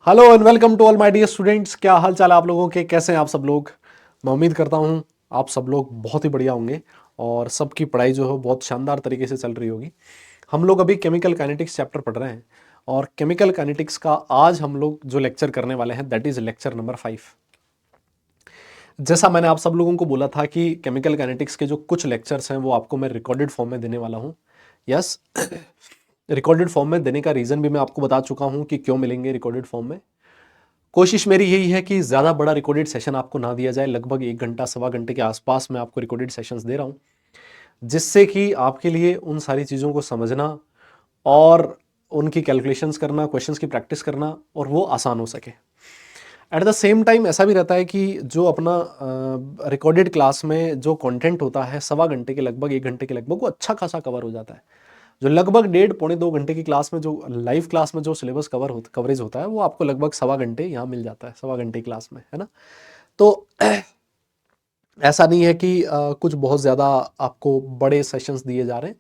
Hello and welcome to all my dear students. क्या हाल चाल है आप लोगों के, कैसे हैं आप सब लोग। मैं उम्मीद करता हूं आप सब लोग बहुत ही बढ़िया होंगे और सबकी पढ़ाई जो है बहुत शानदार तरीके से चल रही होगी। हम लोग अभी केमिकल काइनेटिक्स चैप्टर पढ़ रहे हैं और केमिकल काइनेटिक्स का आज हम लोग जो लेक्चर करने वाले हैं दैट इज लेक्चर नंबर 5। जैसा मैंने आप सब लोगों को बोला था कि केमिकल काइनेटिक्स के जो कुछ लेक्चर्स हैं वो आपको मैं रिकॉर्डेड फॉर्म में देने वाला हूँ। यस, रिकॉर्डेड फॉर्म में देने का रीज़न भी मैं आपको बता चुका हूँ कि क्यों मिलेंगे रिकॉर्डेड फॉर्म में। कोशिश मेरी यही है कि ज़्यादा बड़ा रिकॉर्डेड सेशन आपको ना दिया जाए, लगभग 1 घंटा सवा घंटे के आसपास मैं आपको रिकॉर्डेड सेशंस दे रहा हूँ, जिससे कि आपके लिए उन सारी चीज़ों को समझना और उनकी कैलकुलेशंस करना, क्वेश्चंस की प्रैक्टिस करना और वो आसान हो सके। एट द सेम टाइम ऐसा भी रहता है कि जो अपना रिकॉर्डेड क्लास में जो कंटेंट होता है सवा घंटे के लगभग 1 घंटे के लगभग वो अच्छा खासा कवर हो जाता है। जो लगभग 1.5 पौने 2 घंटे की क्लास में जो लाइव क्लास में जो सिलेबस कवरेज होता है वो आपको लगभग सवा घंटे यहाँ मिल जाता है, सवा घंटे की क्लास में, है ना। तो ऐसा नहीं है कि कुछ बहुत ज़्यादा आपको बड़े सेशंस दिए जा रहे हैं।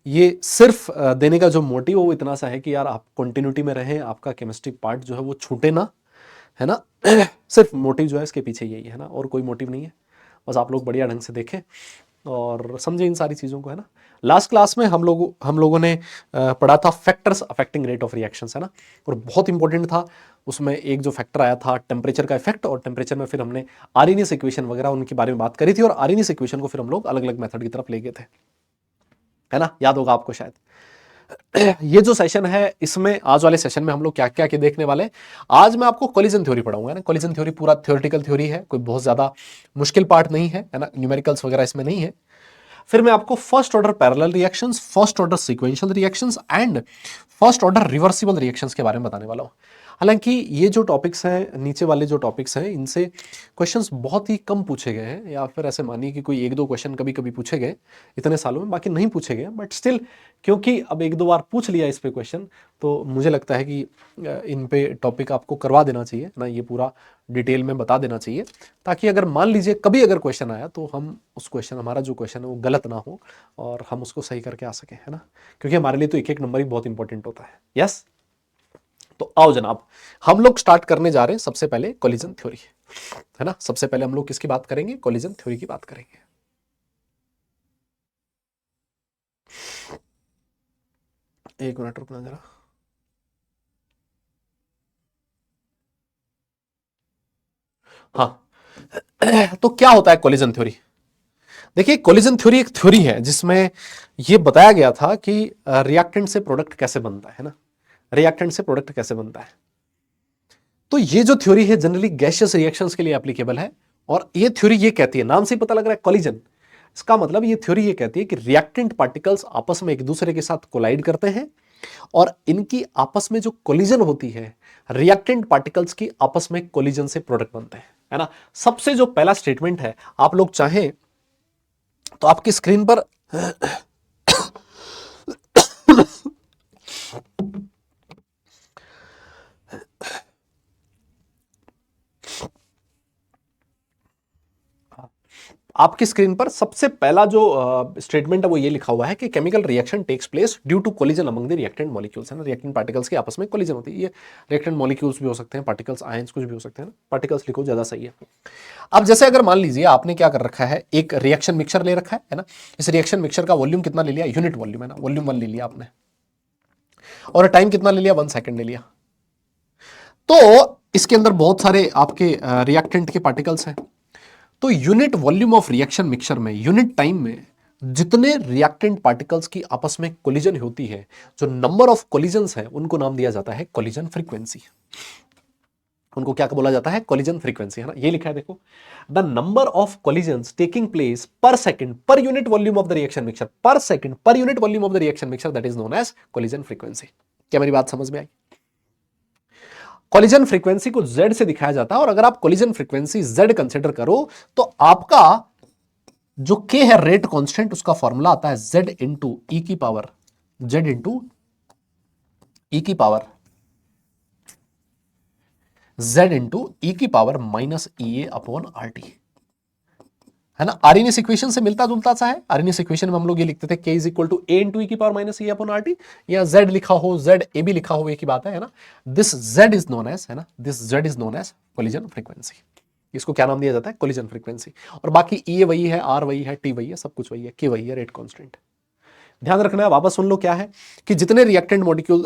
ये सिर्फ देने का जो मोटिव है वो इतना सा है कि यार आप कंटिन्यूटी में रहें, आपका केमिस्ट्री पार्ट जो है वो छूटे ना, है ना। सिर्फ मोटिव जो है इसके पीछे यही है ना, और कोई मोटिव नहीं है। बस आप लोग बढ़िया ढंग से देखें और समझें इन सारी चीज़ों को, है ना। लास्ट क्लास में हम लोगों ने पढ़ा था factors affecting rate of reactions, है ना, और बहुत इंपॉर्टेंट था। उसमें एक जो फैक्टर आया था टेम्परेचर का इफेक्ट, और टेम्परेचर में फिर हमने आर्हेनियस इक्वेशन वगैरह उनके बारे में बात करी थी, और आर्हेनियस इक्वेशन को फिर हम लोग अलग अलग मेथड की तरफ ले गए थे, है ना, याद होगा आपको शायद। ये जो सेशन है इसमें आज वाले सेशन में हम लोग क्या क्या के देखने वाले हैं। आज मैं आपको कोलिजन थ्योरी पढ़ाऊंगा ना। कोलिजन थ्योरी पूरा थ्योरेटिकल थ्योरी है, कोई बहुत ज्यादा मुश्किल पार्ट नहीं है ना, न्यूमेरिकल्स वगैरह इसमें नहीं है। फिर मैं आपको first order parallel reactions, first order sequential reactions and first order reversible reactions के बारे में बताने वाला हूं। हालांकि ये जो टॉपिक्स हैं, नीचे वाले जो टॉपिक्स हैं, इनसे क्वेश्चंस बहुत ही कम पूछे गए हैं, या फिर ऐसे मानिए कि कोई 1-2 क्वेश्चन कभी कभी पूछे गए इतने सालों में, बाकी नहीं पूछे गए। बट स्टिल क्योंकि अब 1-2 बार पूछ लिया इस पे क्वेश्चन, तो मुझे लगता है कि इन पे टॉपिक आपको करवा देना चाहिए ना, ये पूरा डिटेल में बता देना चाहिए, ताकि अगर मान लीजिए कभी अगर क्वेश्चन आया तो हम उस क्वेश्चन, हमारा जो क्वेश्चन है वो गलत ना हो और हम उसको सही करके आ सकें, है ना। क्योंकि हमारे लिए तो एक एक नंबर ही बहुत इंपॉर्टेंट होता है। यस, तो आओ जनाब, हम लोग स्टार्ट करने जा रहे हैं सबसे पहले कोलिजन थ्योरी, है ना। सबसे पहले हम लोग किसकी बात करेंगे, कोलिजन थ्योरी की बात करेंगे। एक मिनट रुकना जरा। हाँ, तो क्या होता है कोलिजन थ्योरी। देखिए, कोलिजन थ्योरी एक थ्योरी है जिसमें यह बताया गया था कि रिएक्टेंट से प्रोडक्ट कैसे बनता है ना, रिएक्टेंट से प्रोडक्ट कैसे बनता है। तो ये जो थ्योरी है जनरली गैसियस रिएक्शंस के लिए एप्लीकेबल है, और ये थ्योरी ये कहती है, नाम से ही पता लग रहा है कोलिजन, इसका मतलब ये थ्योरी ये कहती है कि रिएक्टेंट पार्टिकल्स आपस में एक दूसरे के साथ कोलाइड करते हैं, और इनकी आपस में जो कोलिजन होती है, रिएक्टेंट पार्टिकल्स की आपस में कोलिजन से प्रोडक्ट बनते हैं, है ना। सबसे जो पहला स्टेटमेंट है, आप लोग चाहें तो आपकी स्क्रीन पर आपकी स्क्रीन पर सबसे पहला जो स्टेटमेंट है वो ये लिखा हुआ है कि chemical reaction takes place due to collision among the reactant molecules, है ना। रिएक्टेंट पार्टिकल्स के आपस में कोलिजन होती है। ये रिएक्टेंट मॉलिक्यूल्स भी हो सकते हैं, पार्टिकल्स, आयंस, कुछ भी हो सकते हैं ना। पार्टिकल्स लिखो ज्यादा सही है। अब जैसे अगर मान लीजिए आपने क्या कर रखा है, एक रिएक्शन मिक्सर ले रखा है ना। इस रिएक्शन मिक्सर का वॉल्यूम कितना ले लिया, यूनिट वॉल्यूम, है ना, वॉल्यूम 1 ले लिया आपने, और टाइम कितना ले लिया, 1 सेकेंड ले लिया। तो इसके अंदर बहुत सारे आपके रिएक्टेंट के पार्टिकल्स हैं। तो unit volume of reaction mixture में, यूनिट टाइम में जितने रिएक्टेंट पार्टिकल्स की आपस में कोलिजन होती है, जो नंबर ऑफ कोलिजन्स है, उनको नाम दिया जाता है कोलिजन फ्रीक्वेंसी। उनको क्या बोला जाता है, कोलिजन फ्रीक्वेंसी, है ना। ये लिखा है देखो, the number of collisions taking place per second per unit volume of the reaction mixture, per second per unit volume of the reaction mixture, that is known as collision frequency. क्या मेरी बात समझ में आई। कोलिजन फ्रीक्वेंसी को Z से दिखाया जाता है, और अगर आप कोलिजन फ्रीक्वेंसी Z कंसिडर करो तो आपका जो K है, रेट कांस्टेंट, उसका फॉर्मूला आता है Z इंटू ई की पावर, Z इंटू ई की पावर, Z इंटू ई की पावर माइनस ई ए अपॉन आर टी, है ना। आर्यनियस इक्वेशन से मिलता जुलता सा है। आर्यनियस इक्वेशन में हम लोग ये लिखते थे k is equal to a into e की power minus A upon R T, या z लिखा हो, z a भी लिखा हो, एक ही बात है ना। This z is known as, है ना, this z is known as collision frequency. इसको क्या नाम दिया जाता है? Collision frequency. और बाकी e वही है, r वही है, t वही है, सब कुछ वही है, k वही है, रेट कांस्टेंट। ध्यान रखना है, वापस सुन लो क्या है कि जितने रिएक्टेंट मॉलिक्यूल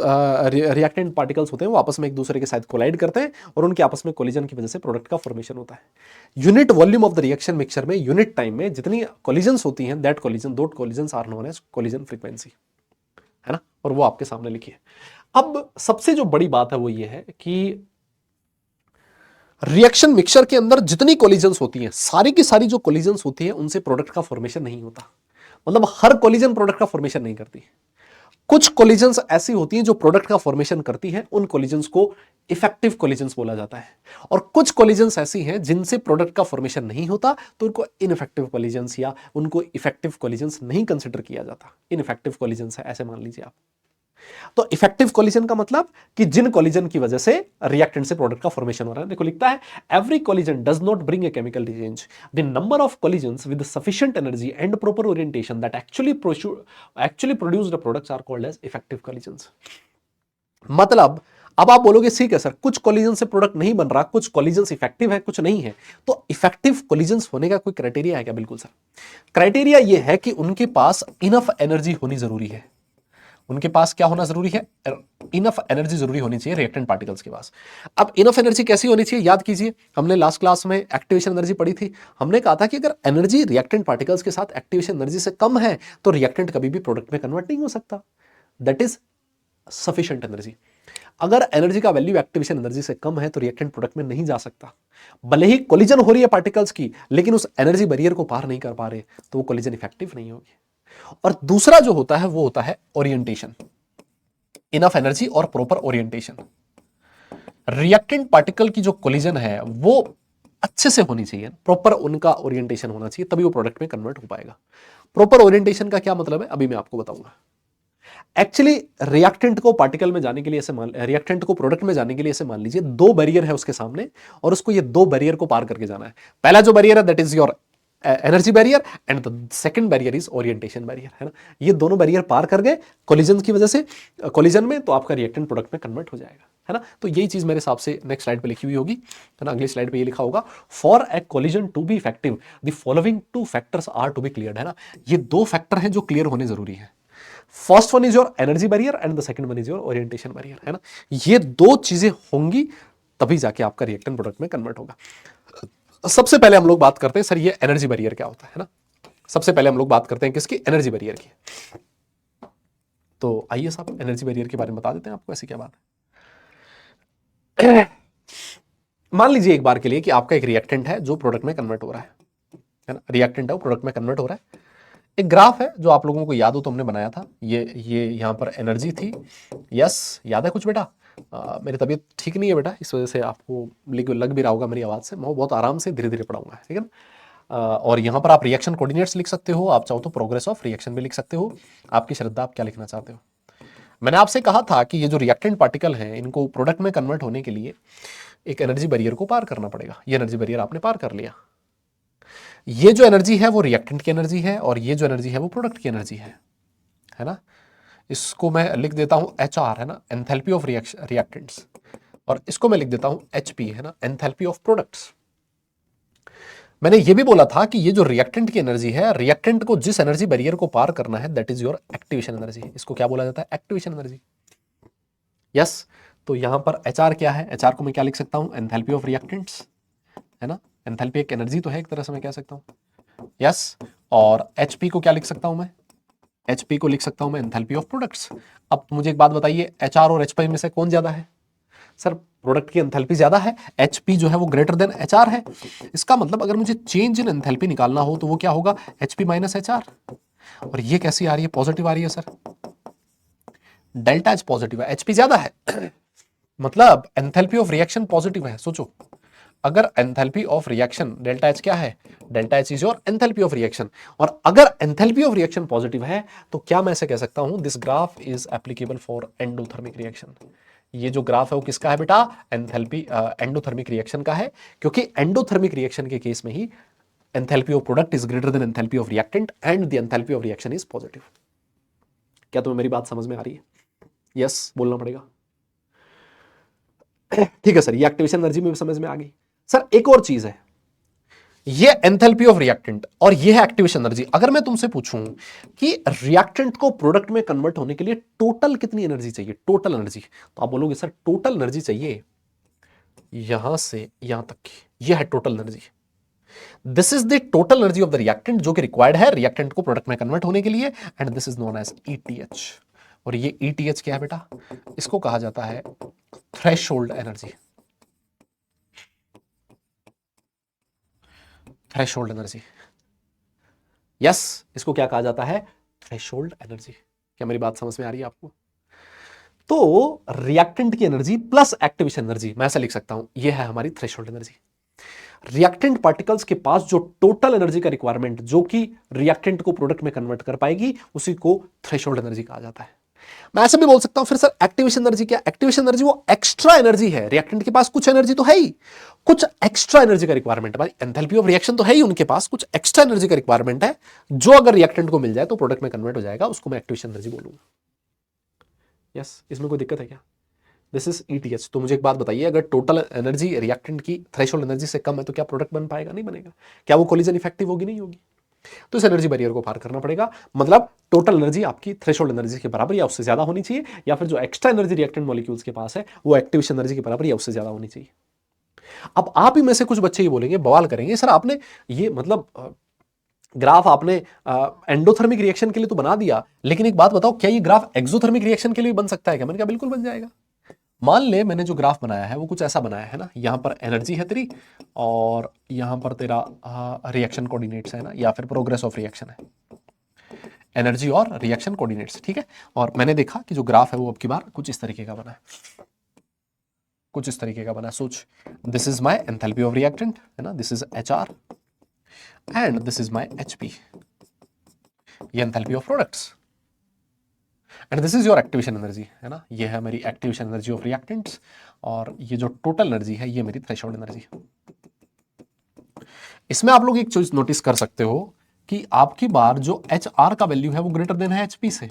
रिएक्टेंट पार्टिकल्स होते हैं वो आपस में एक दूसरे के साथ कोलाइड करते हैं और उनके आपस में कोलिजन की वजह से प्रोडक्ट का फॉर्मेशन होता है। Unit volume of the reaction mixture में यूनिट टाइम में जितनी कोलिजन्स होती हैं, दैट कोलिजन, दो collisions are known as collision frequency, है ना। और वो आपके सामने लिखी है। अब सबसे जो बड़ी बात है वो ये है कि रिएक्शन मिक्सचर के अंदर जितनी कोलिजन्स होती हैं, सारी की सारी जो कोलिजन्स होती है उनसे प्रोडक्ट का फॉर्मेशन नहीं होता। मतलब हर कोलिजन प्रोडक्ट का फॉर्मेशन नहीं करती। कुछ कोलिजन्स ऐसी होती हैं जो प्रोडक्ट का फॉर्मेशन करती हैं, उन कोलिजन्स को इफेक्टिव कोलिजन्स बोला जाता है। और कुछ कोलिजन्स ऐसी हैं जिनसे प्रोडक्ट का फॉर्मेशन नहीं होता, तो उनको इनइफेक्टिव कोलिजन्स या उनको इफेक्टिव कोलिजन्स नहीं कंसिडर किया जाता। इनइफेक्टिव कोलिजन्स है, ऐसे मान लीजिए आप। तो इफेक्टिव कोलिजन का मतलब कि जिन कोलिजन की वजह से रिएक्टेंट से प्रोडक्ट का फॉर्मेशन हो रहा है। देखो लिखता है, every collision does not bring a chemical change, the number of collisions with sufficient energy and proper orientation that actually produce the products are called as effective collisions. मतलब अब आप बोलोगे ठीक है सर, कुछ कोलिजन से प्रोडक्ट नहीं बन रहा, कुछ कोलिजन्स इफेक्टिव है, कुछ नहीं है, तो इफेक्टिव कोलिजन्स होने का कोई क्राइटेरिया है क्या? बिल्कुल सर, क्राइटेरिया यह है कि उनके पास इनफ एनर्जी होनी जरूरी है। उनके पास क्या होना जरूरी है? इनफ एनर्जी जरूरी होनी चाहिए रिएक्टेंट पार्टिकल्स के पास। अब इनफ एनर्जी कैसी होनी चाहिए? याद कीजिए, हमने लास्ट क्लास में एक्टिवेशन एनर्जी पढ़ी थी। हमने कहा था कि अगर एनर्जी रिएक्टेंट पार्टिकल्स के साथ एक्टिवेशन एनर्जी से कम है तो रिएक्टेंट कभी भी प्रोडक्ट में कन्वर्ट नहीं हो सकता। That is sufficient energy. अगर एनर्जी का वैल्यू एक्टिवेशन एनर्जी से कम है तो रिएक्टेंट प्रोडक्ट में नहीं जा सकता। भले ही कोलिजन हो रही है पार्टिकल्स की, लेकिन उस एनर्जी बैरियर को पार नहीं कर पा रहे, तो वो कोलिजन इफेक्टिव नहीं होगी। और दूसरा जो होता है वो होता है ओरिएंटेशन, इनफ एनर्जी और प्रॉपर ओरिएंटेशन। रिएक्टेंट पार्टिकल की जो कोलिजन है वो अच्छे से होनी चाहिए, प्रॉपर उनका ओरिएंटेशन होना चाहिए, तभी वो प्रोडक्ट में कन्वर्ट हो पाएगा। प्रॉपर ओरिएंटेशन का क्या मतलब है अभी मैं आपको बताऊंगा। एक्चुअली रिएक्टेंट को पार्टिकल में जाने के लिए रिएक्टेंट को प्रोडक्ट में जाने के लिए ऐसे मान लीजिए दो बैरियर है उसके सामने और उसको ये दो बैरियर को पार करके जाना है। पहला जो बैरियर है that is your energy barrier and the second barrier is orientation barrier, है ना। ये दोनों बैरियर पार कर गए कोलिजन की वजह से, कोलिजन में, तो आपका रिएक्टेंट प्रोडक्ट में कन्वर्ट हो जाएगा, है ना। तो यही चीज मेरे हिसाब से नेक्स्ट स्लाइड पे लिखी हुई होगी, है ना। अगली स्लाइड पे ये लिखा होगा, for a collision to be effective the following two factors are to be cleared, है ना। ये दो फैक्टर हैं जो क्लियर होने जरूरी है। First one is your energy barrier and the second one is your orientation barrier, है ना। ये दो चीजें होंगी तभी जाके आपका रिएक्टेंट प्रोडक्ट में कन्वर्ट होगा। सबसे पहले हम लोग बात करते हैं सर ये एनर्जी बैरियर क्या होता है ना। सबसे पहले हम लोग बात करते हैं किसकी? एनर्जी बैरियर की। तो आइए साहब एनर्जी बैरियर के बारे में बता देते हैं आपको, ऐसी क्या बात है। मान लीजिए एक बार के लिए कि आपका एक रिएक्टेंट है जो प्रोडक्ट में कन्वर्ट हो रहा है ना। रिएक्टेंट है वो प्रोडक्ट में कन्वर्ट हो रहा है। एक ग्राफ है जो आप लोगों को याद हो तो हमने बनाया था, ये यहां पर एनर्जी थी। यस, याद है कुछ बेटा? मेरी तबीयत ठीक नहीं है बेटा, इस वजह से आपको लग भी रहा होगा मेरी आवाज़ से। मैं बहुत आराम से धीरे धीरे पढ़ाऊंगा, ठीक है ना। और यहाँ पर आप रिएक्शन कोऑर्डिनेट्स लिख सकते हो, आप चाहो तो प्रोग्रेस ऑफ रिएक्शन भी लिख सकते हो, आपकी श्रद्धा, आप क्या लिखना चाहते हो। मैंने आपसे कहा था कि ये जो रिएक्टेंट पार्टिकल हैं इनको प्रोडक्ट में कन्वर्ट होने के लिए एक एनर्जी बैरियर को पार करना पड़ेगा। ये एनर्जी बैरियर आपने पार कर लिया। ये जो एनर्जी है वो रिएक्टेंट की एनर्जी है और ये जो एनर्जी है वो प्रोडक्ट की एनर्जी है ना। इसको मैं लिख देता हूं HR, है ना, एंथैल्पी ऑफ रिएक्टेंट्स, और इसको मैं लिख देता हूं HP, है ना, एंथैल्पी ऑफ प्रोडक्ट्स। मैंने ये भी बोला था कि ये जो रिएक्टेंट की एनर्जी है, रिएक्टेंट को जिस एनर्जी बैरियर को पार करना है that is your activation energy. इसको क्या बोला जाता है? Activation energy. यस, तो यहां पर HR क्या है? HR को मैं क्या लिख सकता हूं? एंथैल्पी ऑफ रिएक्टेंट्स, है ना। एंथैल्पी एक एनर्जी तो है एक तरह से, मैं कह सकता हूं। यस, और HP को क्या लिख सकता हूं मैं? HP को लिख सकता हूं मैं एंथैल्पी ऑफ प्रोडक्ट्स। अब मुझे एक बात बताइए, HR और HP में से कौन ज्यादा है? सर प्रोडक्ट की एंथैल्पी ज्यादा है, HP जो है वो ग्रेटर देन HR है। इसका मतलब अगर मुझे चेंज इन एंथैल्पी निकालना हो तो वो क्या होगा? HP minus HR। और ये कैसी आ रही है? पॉजिटिव आ रही है सर। डेल्टा H पॉजिटिव है, HP ज्यादा है। मतलब एंथैल्पी ऑफ रिएक्शन पॉजिटिव है। सोचो, अगर enthalpy of reaction delta H क्या है? Delta H is your enthalpy of reaction. और अगर एंथैल्पी ऑफ रिएक्शन पॉजिटिव है तो क्या मैं ऐसे कह सकता हूं, this graph is applicable for endothermic reaction. ये जो ग्राफ है वो किसका है बेटा? एंथैल्पी एंडोथर्मिक रिएक्शन का है, क्योंकि एंडोथर्मिक रिएक्शन के केस में ही enthalpy of product is greater than enthalpy of reactant and the enthalpy of reaction is positive. क्या तुम्हें मेरी बात समझ में आ रही है? यस बोलना पड़ेगा। ठीक है सर, ये एक्टिवेशन एनर्जी में भी समझ में आ गई। सर एक और चीज है, ये एंथैल्पी ऑफ रिएक्टेंट और ये है एक्टिवेशन एनर्जी। अगर मैं तुमसे पूछूं कि रिएक्टेंट को प्रोडक्ट में कन्वर्ट होने के लिए टोटल कितनी एनर्जी चाहिए, टोटल एनर्जी, तो आप बोलोगे सर टोटल एनर्जी चाहिए यहां से यहां तक की, ये है total energy. This is the total energy of the reactant जो कि रिक्वायर्ड है रिएक्टेंट को प्रोडक्ट में कन्वर्ट होने के लिए, and this is known as ETH. और ये ईटीएच क्या है बेटा? इसको कहा जाता है threshold energy. Threshold energy, yes, इसको क्या कहा जाता है? Threshold energy. क्या मेरी बात समझ में आ रही है आपको? तो रिएक्टेंट की एनर्जी प्लस एक्टिवेशन एनर्जी, मैं ऐसा लिख सकता हूं, यह है हमारी थ्रेशोल्ड एनर्जी। रिएक्टेंट पार्टिकल्स के पास जो टोटल एनर्जी का रिक्वायरमेंट जो कि रिएक्टेंट को प्रोडक्ट में कन्वर्ट कर पाएगी, उसी को थ्रेशोल्ड एनर्जी कहा जाता है। मैं ऐसे भी बोल सकता हूं फिर सर एक्टिवेशन एनर्जी क्या? एक्टिवेशन एनर्जी वो एक्स्ट्रा एनर्जी है, रिएक्टेंट के पास कुछ एनर्जी तो है ही, कुछ एक्स्ट्रा एनर्जी का रिक्वायरमेंट है। एंथैल्पी ऑफ रिएक्शन तो है ही उनके पास, कुछ एक्स्ट्रा एनर्जी का रिक्वायरमेंट है जो अगर रिएक्टेंट को मिल जाए तो प्रोडक्ट में कन्वर्ट हो जाएगा, उसको मैं एक्टिवेशन एनर्जी बोलूंगा। यस, इसमें कोई दिक्कत है क्या? This is ETH. तो मुझे एक बात बताइए, अगर टोटल एनर्जी रिएक्टेंट की थ्रेशोल्ड एनर्जी से कम है तो क्या प्रोडक्ट बन पाएगा? नहीं बनेगा। क्या वो कोलिजन इफेक्टिव होगी? नहीं होगी। तो इस एनर्जी बैरियर को पार करना पड़ेगा, मतलब टोटल एनर्जी आपकी थ्रेशोल्ड एनर्जी के बराबर या उससे ज्यादा होनी चाहिए, या फिर जो एक्स्ट्रा एनर्जी रिएक्टेंट मॉलिक्यूल्स के पास है वो एक्टिवेशन एनर्जी के बराबर या उससे ज्यादा होनी चाहिए। अब आप ही में से कुछ बच्चे ये बोलेंगे, बवाल करेंगे, सर आपने ये मतलब ग्राफ आपने एंडोथर्मिक रिएक्शन के लिए तो बना दिया, लेकिन एक बात बताओ, क्या ये ग्राफ एक्सोथर्मिक रिएक्शन के लिए बन सकता है क्या? मैंने कहा बिल्कुल बन जाएगा। मान ले मैंने जो ग्राफ बनाया है वो कुछ ऐसा बनाया है ना, यहां पर एनर्जी है तेरी और यहां पर तेरा रिएक्शन कोऑर्डिनेट्स है ना, या फिर प्रोग्रेस ऑफ रिएक्शन है, एनर्जी और रिएक्शन कोऑर्डिनेट्स, ठीक है। और मैंने देखा कि जो ग्राफ है वो अब की बार कुछ इस तरीके का बना है, कुछ इस तरीके का बना है। सोच, this is my enthalpy of reactant है ना, this is HR and this is my HP, ये enthalpy of products, and this is your activation energy है ना, ये है मेरी एक्टिवेशन एनर्जी ऑफ रिएक्टेंट्स, और ये जो टोटल एनर्जी है ये मेरी थ्रेशोल्ड एनर्जी। इसमें आप लोग एक चीज नोटिस कर सकते हो कि आपकी बार जो HR का वैल्यू है वो ग्रेटर देन है HP से।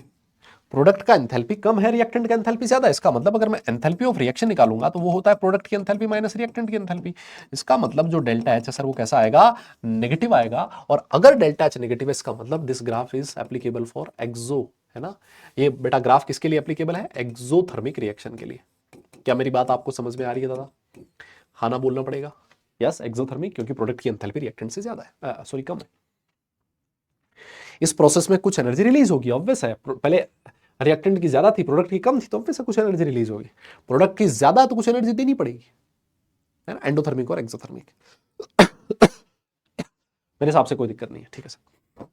प्रोडक्ट का एंथैल्पी कम है, रिएक्टेंट का एंथैल्पी ज्यादा है। इसका मतलब अगर मैं एंथैल्पी ऑफ रिएक्शन निकालूंगा तो वो होता है प्रोडक्ट की एंथैल्पी माइनस रिएक्टेंट की एंथैल्पी। इसका मतलब जो डेल्टा एच है सर वो कैसा आएगा? नेगेटिव आएगा। और अगर डेल्टा एच नेगेटिव है इसका मतलब this graph is applicable for exo, है ना। ये बेटा ग्राफ किसके लिए एप्लीकेबल है? एक्सोथर्मिक रिएक्शन के लिए। क्या मेरी बात आपको समझ में आ रही है दादा? हाँ ना बोलना पड़ेगा। यस, एक्सोथर्मिक, क्योंकि प्रोडक्ट की एंथैल्पी रिएक्टेंट से ज्यादा है, सॉरी कम है। इस प्रोसेस में कुछ एनर्जी रिलीज होगी, ऑब्वियस है। पहले रिएक्टेंट की ज्यादा थी, प्रोडक्ट की कम थी, तो ऑब्वियस कुछ एनर्जी रिलीज होगी। प्रोडक्ट की ज्यादा तो कुछ एनर्जी देनी पड़ेगी, है ना, एंडोथर्मिक और एक्सोथर्मिक। मेरे हिसाब से कोई दिक्कत नहीं है, ठीक है सर।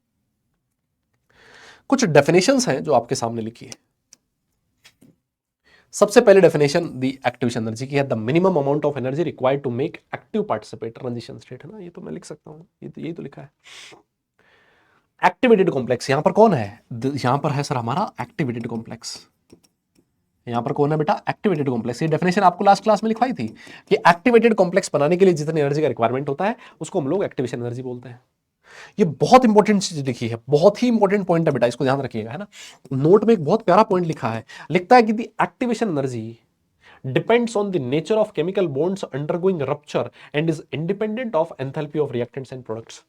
कुछ डेफिनेशंस हैं जो आपके सामने लिखी है। सबसे पहले डेफिनेशन दी एक्टिवेशन एनर्जी की है, the minimum amount of energy required to make active participate transition state, है ना। ये तो मैं लिख सकता हूं, यही तो लिखा है। एक्टिवेटेड कॉम्प्लेक्स यहां पर कौन है? यहां पर है सर हमारा एक्टिवेटेड कॉम्प्लेक्स। यहां पर कौन है बेटा? Activated complex. ये डेफिनेशन आपको लास्ट क्लास में लिखवाई थी कि एक्टिवेटेड कॉम्प्लेक्स बनाने के लिए जितनी एनर्जी का रिक्वायरमेंट होता है उसको हम लोग एक्टिवेशन एनर्जी बोलते हैं। ये बहुत इंपॉर्टेंट चीज लिखी है, बहुत ही इंपॉर्टेंट पॉइंट है बेटा, इसको ध्यान रखिएगा, है ना। नोट में एक बहुत प्यारा पॉइंट लिखा है, लिखता है कि the activation energy depends on the nature of chemical bonds undergoing rupture and is independent of enthalpy of reactants and products.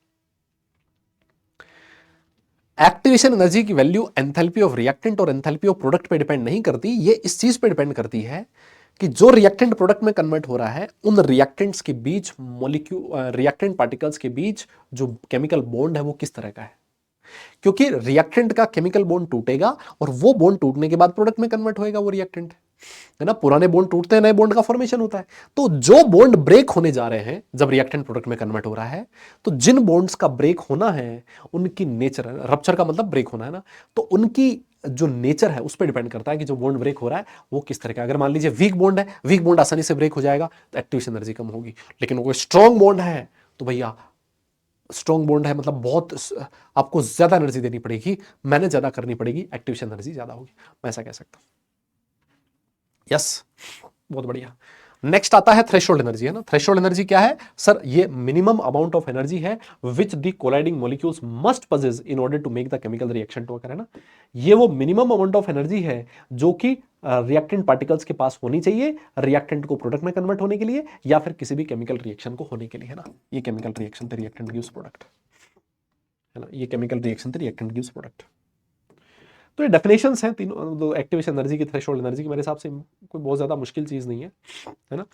Activation energy की वैल्यू एंथैल्पी ऑफ रिएक्टेंट और एंथैल्पी ऑफ प्रोडक्ट पे depend नहीं करती, ये इस चीज पे depend करती है कि जो रिएक्टेंट प्रोडक्ट में कन्वर्ट हो रहा है उन रिएक्टेंट्स के बीच रिएक्टेंट पार्टिकल्स के बीच जो केमिकल बॉन्ड है वो किस तरह का है। क्योंकि रिएक्टेंट का केमिकल बॉन्ड टूटेगा और वो बॉन्ड टूटने के बाद प्रोडक्ट में कन्वर्ट होएगा वो रिएक्टेंट, है ना। पुराने बॉन्ड टूटते हैं, नए बॉन्ड का फॉर्मेशन होता है। तो जो बॉन्ड ब्रेक होने जा रहे हैं जब रिएक्टेंट प्रोडक्ट में कन्वर्ट हो रहा है, तो जिन बॉन्ड्स का ब्रेक होना है उनकी नेचर, रप्चर का मतलब ब्रेक होना है ना, तो उनकी जो नेचर है उस पर डिपेंड करता है कि जो बॉन्ड ब्रेक हो रहा है वो किस तरह का। अगर मान लीजिए वीक बॉन्ड है, वीक बॉन्ड आसानी से ब्रेक हो जाएगा तो एक्टिवेशन एनर्जी कम होगी। लेकिन कोई स्ट्रॉन्ग बॉन्ड है तो भैया, स्ट्रॉन्ग बॉन्ड है मतलब बहुत आपको ज्यादा एनर्जी देनी पड़ेगी, मैनेज ज्यादा करनी पड़ेगी, एक्टिवेशन एनर्जी ज्यादा होगी, मैं ऐसा कह सकता हूं। यस, बहुत बढ़िया। नेक्स्ट आता है थ्रेशोल्ड एनर्जी, है ना। थ्रेशोल्ड एनर्जी क्या है सर? ये मिनिमम अमाउंट ऑफ एनर्जी है which the colliding molecules must possess in order to make the chemical reaction to occur, है ना। ये वो मिनिमम अमाउंट ऑफ एनर्जी है जो कि रिएक्टेंट पार्टिकल्स के पास होनी चाहिए रिएक्टेंट को प्रोडक्ट में कन्वर्ट होने के लिए या फिर किसी भी केमिकल रिएक्शन को होने के लिए, है ना। ये केमिकल रिएक्शन थे, रिएक्टेंट गिव्स प्रोडक्ट, है ना। ये केमिकल रिएक्शन थे, रिएक्टेंट गिव्स प्रोडक्ट। तो ये डेफिनेशंस हैं तीनों, दो एक्टिवेशन एनर्जी की, थ्रेशोल्ड एनर्जी की। मेरे हिसाब से कोई बहुत ज्यादा मुश्किल चीज नहीं है ना।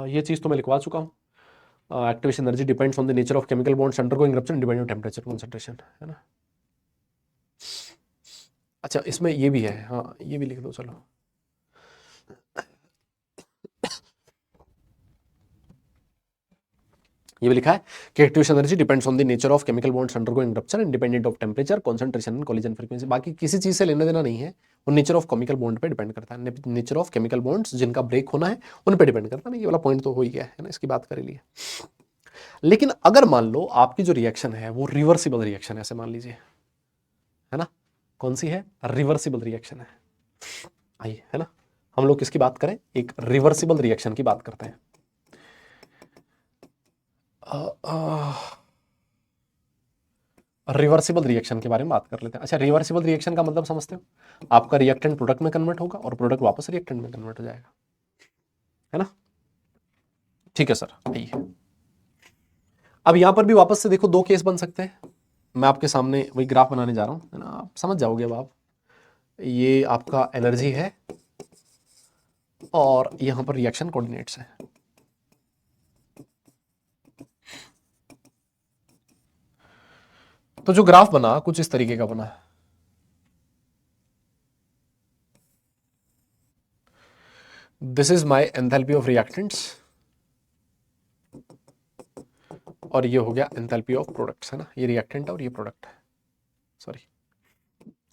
ये चीज तो मैं लिखवा चुका हूँ। Activation energy depends on the nature of chemical bonds undergoing rupture depending on temperature concentration, है ना। अच्छा, इसमें ये भी है, हाँ ये भी लिख दो चलो। ये भी लिखा है कि activation energy depends on the nature of chemical bonds undergoing rupture independent of temperature concentration and collision frequency. बाकी किसी चीज से लेना देना नहीं है, वो नेचर ऑफ केमिकल बॉन्ड पे डिपेंड करता है। नेचर ऑफ केमिकल बॉन्ड्स जिनका ब्रेक होना है उन पे डिपेंड करता है ना। ये वाला पॉइंट तो हो ही गया है ना, इसकी बात कर लिए। लेकिन अगर मान लो आपकी जो रिएक्शन है वो रिवर्सिबल रिएक्शन है, ऐसे मान लीजिए, है ना। कौन सी है? रिवर्सिबल रिएक्शन है। आइए, है ना, हम लोग किसकी बात करें? एक रिवर्सिबल रिएक्शन की बात करते हैं। रिवर्सिबल रिएक्शन के बारे में बात कर लेते हैं। अच्छा, रिवर्सिबल रिएक्शन का मतलब समझते हो? आपका रिएक्टेंट प्रोडक्ट में कन्वर्ट होगा और प्रोडक्ट वापस रिएक्टेंट में कन्वर्ट हो जाएगा, है ना। ठीक है सर, आइए अब यहां पर भी वापस से देखो, दो केस बन सकते हैं। मैं आपके सामने वही ग्राफ बनाने जा रहा हूं, है ना, आप समझ जाओगे अब आप। ये आपका एनर्जी है और यहां पर रिएक्शन कोऑर्डिनेट्स है। तो जो ग्राफ बना कुछ इस तरीके का बना है। This is my enthalpy of reactants और ये हो गया एंथैल्पी ऑफ प्रोडक्ट्स, है ना। ये रिएक्टेंट है और ये प्रोडक्ट है, sorry,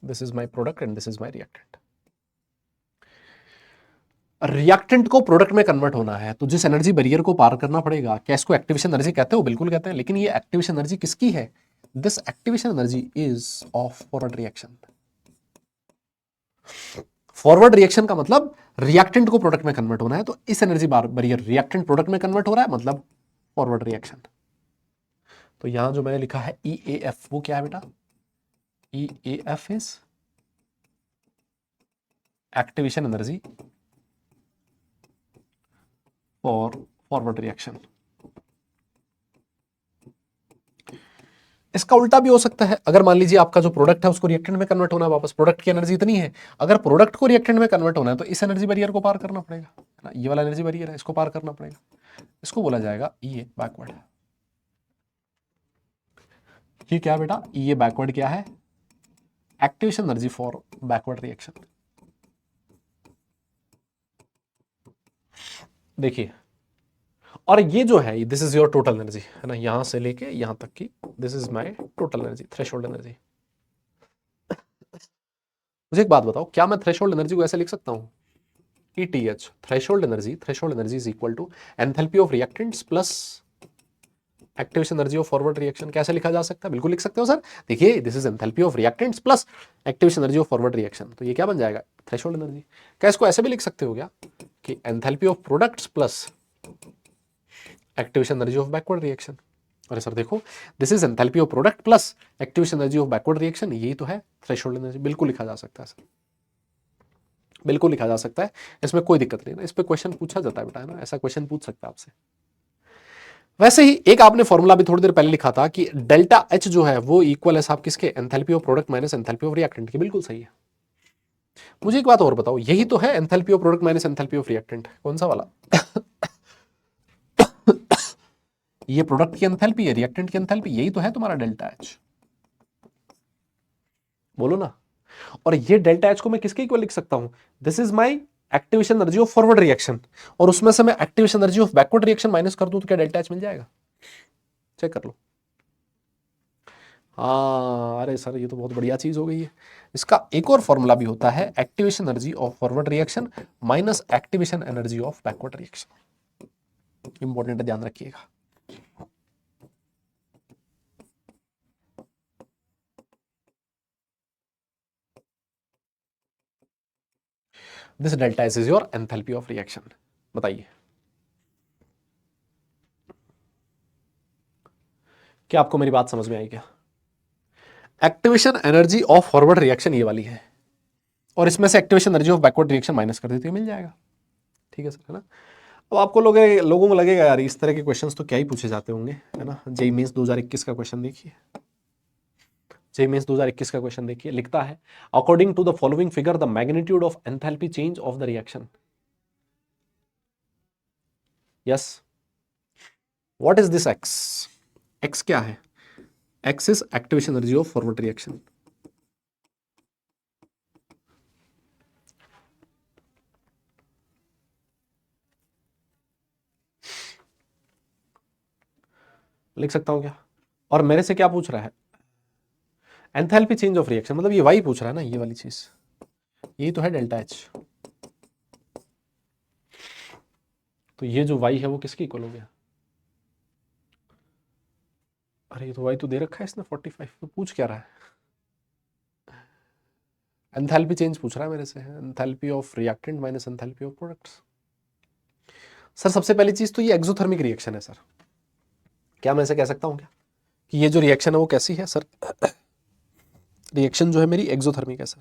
this is my product and this is my reactant. Reactant को प्रोडक्ट में कन्वर्ट होना है तो जिस एनर्जी बैरियर को पार करना पड़ेगा, क्या इसको एक्टिवेशन एनर्जी कहते हो? बिल्कुल कहते हैं। लेकिन ये एक्टिवेशन एनर्जी किसकी है? This activation energy is of forward reaction. Forward reaction का मतलब रिएक्टेंट को प्रोडक्ट में कन्वर्ट होना है, तो इस एनर्जी बैरियर रिएक्टेंट प्रोडक्ट में कन्वर्ट हो रहा है, मतलब फॉरवर्ड रिएक्शन। तो यहां जो मैंने लिखा है EAF, वो क्या है बेटा? EAF is activation energy for forward reaction. इसका उल्टा भी हो सकता है। अगर मान लीजिए आपका जो प्रोडक्ट है उसको रिएक्टेंट में कन्वर्ट होना है वापस, प्रोडक्ट की एनर्जी इतनी है, अगर प्रोडक्ट को रिएक्टेंट में कन्वर्ट होना है तो इस एनर्जी बैरियर को पार करना पड़ेगा, है ना। ये वाला एनर्जी बैरियर है, इसको पार करना पड़ेगा। इसको बोला जाएगा ये बैकवर्ड। ये क्या बेटा? ये बैकवर्ड क्या है? Activation energy for backward reaction. देखिए, और ये जो है this is your total energy, है ना, यहां से लेके यहां तक की this is my total energy, threshold energy. मुझे एक बात बताओ, क्या मैं थ्रेशोल्ड एनर्जी को ऐसे लिख सकता हूं? ETH threshold energy is equal to enthalpy of reactants plus activation energy of forward reaction. कैसे लिखा जा सकता है? बिल्कुल लिख सकते हो सर। देखिए, this is enthalpy of reactants plus activation energy of forward reaction, तो ये क्या बन जाएगा? Threshold energy. क्या इसको ऐसे भी लिख सकते हो क्या कि enthalpy of products plus activation energy of backward reaction? अरे सर देखो, this is enthalpy of product plus activation energy of backward reaction, यही तो है थ्रेशोल्ड एनर्जी। बिल्कुल लिखा जा सकता है सर, बिल्कुल लिखा जा सकता है, इसमें कोई दिक्कत नहीं ना। इस पे क्वेश्चन पूछा जाता है बेटा, है ना, ऐसा क्वेश्चन पूछ सकता है आपसे। वैसे ही एक आपने फॉर्मूला भी थोड़ी देर पहले लिखा था कि डेल्टा H जो है वो इक्वल है साहब किसके? Enthalpy of product minus enthalpy of reactant की। बिल्कुल सही है। मुझे एक बात और बताओ, यही तो है enthalpy of product minus enthalpy of reactant. कौन सा वाला? ये प्रोडक्ट की एंथैल्पी है, रिएक्टेंट की एंथैल्पी, यही तो है तुम्हारा डेल्टा H। बोलो ना। और ये डेल्टा H को मैं किसके इक्वल लिख सकता हूं? This is my activation energy of forward reaction, और उसमें से मैं activation energy of backward reaction minus कर दूं तो क्या डेल्टा H मिल जाएगा? चेक कर लो। हाँ, अरे सर ये तो बहुत बढ़िया चीज हो गई है। इसका एक और फॉर्मूला भी होता है, activation energy of forward reaction minus activation energy of backward reaction. Important है, ध्यान रखिएगा। This delta S is your enthalpy of reaction. बताइए क्या आपको मेरी बात समझ में आई क्या? Activation energy of forward reaction ये वाली है, और इसमें से activation energy of backward reaction minus कर देते मिल जाएगा। ठीक है सर, है ना? अब आपको लोगों को लगेगा यार इस तरह के क्वेश्चंस तो क्या ही पूछे जाते होंगे, है ना? जेईई मेंस 2021 का क्वेश्चन देखिए, जेईई मेंस 2021 का क्वेश्चन देखिए, लिखता है according to the following figure the magnitude of enthalpy change of the reaction. Yes, what is this X? X क्या है? X is activation energy of forward reaction. लिख सकता हूं क्या? और मेरे से क्या पूछ रहा है? एंथैल्पी चेंज ऑफ रिएक्शन, मतलब ये वाई पूछ रहा है ना, ये वाली चीज, ये तो है डेल्टा एच। तो ये जो वाई है वो किसके इक्वल हो गया? अरे ये तो वाई तो दे रखा है इसने 45, तो पूछ क्या रहा है? एंथैल्पी चेंज पूछ रहा है मेरे से, enthalpy of reactant minus enthalpy of products. Sir सबसे पहली चीज तो ये एक्सोथर्मिक रिएक्शन है सर। क्या मैं ऐसे कह सकता हूं क्या कि ये जो रिएक्शन है वो कैसी है सर? रिएक्शन जो है मेरी एक्सोथर्मिक है सर।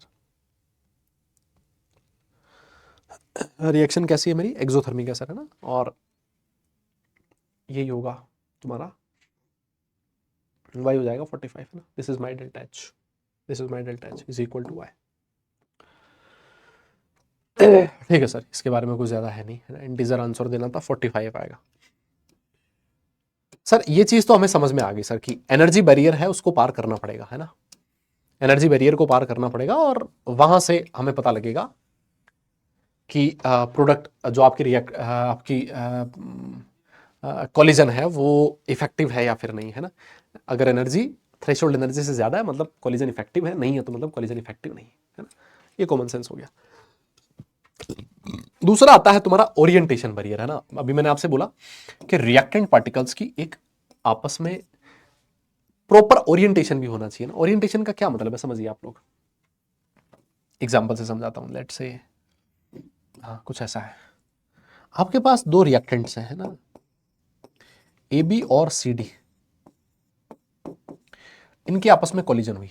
रिएक्शन कैसी है मेरी? एक्सोथर्मिक है सर, है ना? और यही होगा तुम्हारा वाई हो जाएगा 45, है ना? This is my delta H, this is my delta H is equal to Y. ठीक है सर, इसके बारे में कुछ ज्यादा है नहीं, है ना? इंटीजर आंसर देना था, 45 आएगा सर। ये चीज तो हमें समझ में आ गई सर कि एनर्जी बैरियर है उसको पार करना पड़ेगा, है ना? एनर्जी बैरियर को पार करना पड़ेगा और वहां से हमें पता लगेगा कि प्रोडक्ट जो आपकी कॉलिजन है वो इफेक्टिव है या फिर नहीं, है ना? अगर एनर्जी थ्रेशोल्ड एनर्जी से ज्यादा है मतलब कॉलिजन इफेक्टिव है, नहीं है तो मतलब कॉलिजन इफेक्टिव नहीं है ना? ये कॉमन सेंस हो गया। दूसरा आता है तुम्हारा ओरिएंटेशन बैरियर, है ना? अभी मैंने आपसे बोला कि रिएक्टेंट पार्टिकल्स की एक आपस में प्रॉपर ओरिएंटेशन भी होना चाहिए ना। ओरिएंटेशन का क्या मतलब है समझिए आप लोग, एग्जाम्पल से समझाता हूं। लेट्स से हाँ कुछ ऐसा है, आपके पास दो रिएक्टेंट्स हैं, है ना? ए बी और सी डी, इनके आपस में कोलिजन हुई,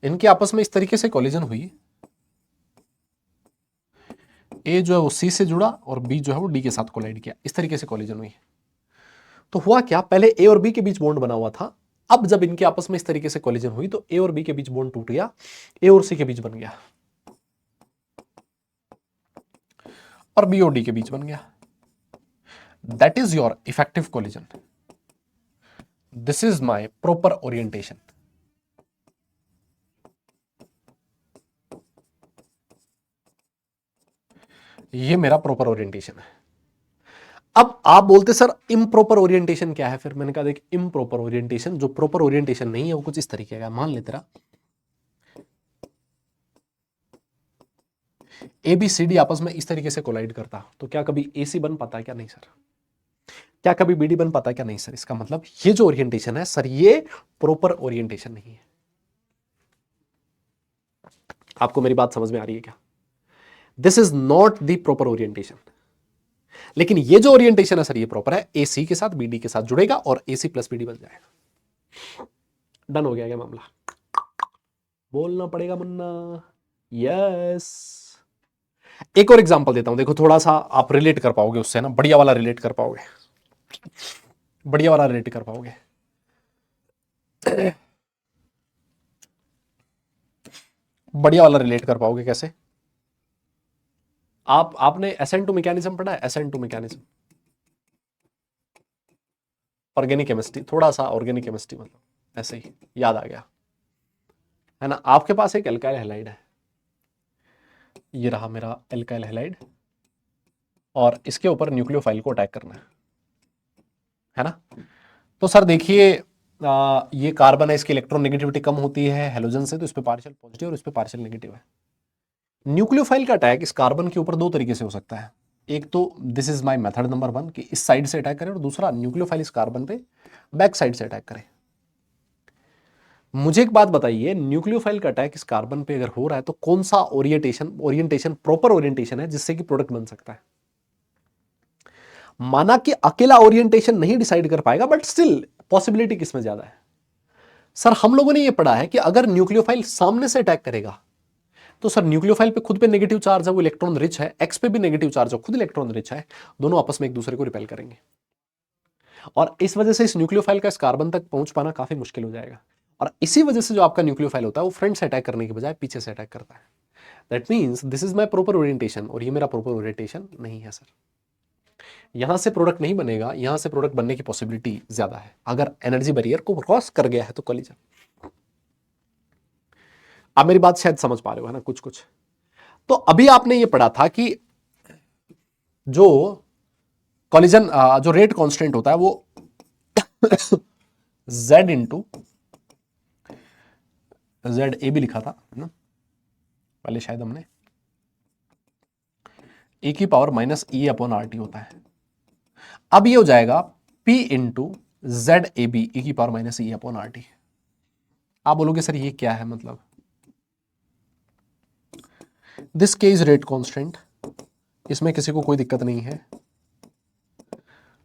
इनके आपस में इस तरीके से कोलिजन हुई, ए जो है वो सी से जुड़ा और बी जो है वो डी के साथ कोलाइड किया, इस तरीके से कोलिजन हुई। तो हुआ क्या, पहले ए और बी के बीच बॉन्ड बना हुआ था, अब जब इनके आपस में इस तरीके से कोलिजन हुई तो ए और बी के बीच बॉन्ड टूट गया, ए और सी के बीच बन गया और बी और डी के बीच बन गया। That is your effective collision, this is my proper orientation. ये मेरा प्रॉपर ओरिएंटेशन है। अब आप बोलते सर इम्प्रॉपर ओरिएंटेशन क्या है? फिर मैंने कहा देख, इम्प्रॉपर ओरिएंटेशन, जो प्रॉपर ओरिएंटेशन नहीं है वो कुछ इस तरीके का, मान ले तेरा ए बी सी डी आपस में इस तरीके से कोलाइड करता, तो क्या कभी ए सी बन पाता है क्या? नहीं सर। क्या कभी बी डी बन पाता है क्या? नहीं सर। इसका मतलब ये जो ओरिएंटेशन है सर ये प्रॉपर ओरिएंटेशन नहीं है। आपको मेरी बात समझ में आ रही है क्या? This is not the proper orientation. लेकिन ये जो ओरिएंटेशन है सर ये प्रॉपर है, ए सी के साथ बी डी के साथ जुड़ेगा और ए सी प्लस बी डी बन जाएगा। डन हो गया क्या मामला? बोलना पड़ेगा मुन्ना, यस। एक और एग्जांपल देता हूं, देखो थोड़ा सा आप रिलेट कर पाओगे उससे ना, बढ़िया वाला रिलेट कर पाओगे, बढ़िया वाला रिलेट कर पाओगे। बढ़िया वाला रिलेट कर पाओगे कैसे? आपने एसेंटो मैकेनिज्म पढ़ा है? एसेंटो मैकेनिज्म, ऑर्गेनिक केमिस्ट्री, थोड़ा सा ऑर्गेनिक केमिस्ट्री, मतलब ऐसे ही याद आ गया, है ना? आपके पास एक एल्काइल हैलाइड है, ये रहा मेरा एल्काइल हैलाइड, और इसके ऊपर न्यूक्लियोफाइल को अटैक करना है ना? तो सर देखिए ये कार्बन है, इसकी इलेक्ट्रोनेगेटिविटी कम होती है हेलोजन से, तो इस पे पार्शियल पॉजिटिव और इस पे पार्शियल नेगेटिव है। न्यूक्लियोफाइल का अटैक इस कार्बन के ऊपर दो तरीके से हो सकता है। एक तो this is my method number 1 कि इस साइड से अटैक करे, और दूसरा न्यूक्लियोफाइल इस कार्बन पे बैक साइड से अटैक करे। मुझे एक बात बताइए, न्यूक्लियोफाइल का अटैक इस कार्बन पे अगर हो रहा है तो कौन सा ओरिएंटेशन प्रॉपर ओरिएंटेशन है जिससे कि प्रोडक्ट बन सकता है? माना कि अकेला ओरिएंटेशन नहीं डिसाइड कर पाएगा, बट स्टिल पॉसिबिलिटी किसमें ज्यादा है? सर हम लोगों ने यह पढ़ा है कि अगर न्यूक्लियोफाइल सामने से अटैक करेगा तो सर न्यूक्लियोफाइल पे खुद पे नेगेटिव चार्ज है, वो इलेक्ट्रॉन रिच है, एक्स पे भी नेगेटिव चार्ज है, खुद इलेक्ट्रॉन रिच है, दोनों आपस में एक दूसरे को रिपेल करेंगे और इस वजह से इस न्यूक्लियोफाइल का इस कार्बन तक पहुंच पाना काफी मुश्किल हो जाएगा। और इसी वजह से जो आपका न्यूक्लियोफाइल होता है वो फ्रंट से अटैक करने के बजाय पीछे से अटैक करता है। That means this is my proper orientation और ये मेरा प्रॉपर ओरिएंटेशन नहीं है सर। यहां से प्रोडक्ट नहीं बनेगा, यहां से प्रोडक्ट बनने की पॉसिबिलिटी ज्यादा है अगर एनर्जी बैरियर को क्रॉस कर गया है तो कॉलिजन। आप मेरी बात शायद समझ पा रहे हो, है ना, कुछ कुछ। तो अभी आपने ये पढ़ा था कि जो कॉलिजन जो रेट कांस्टेंट होता है वो z इंटू ZA भी लिखा था ना पहले, शायद हमने e की पावर माइनस ई अपॉन आर टी होता है। अब ये हो जाएगा P इंटू ZAB e की पावर माइनस ई अपॉन आर टी। आप बोलोगे सर ये क्या है, मतलब दिस के इज रेट कांस्टेंट, इसमें किसी को कोई दिक्कत नहीं है।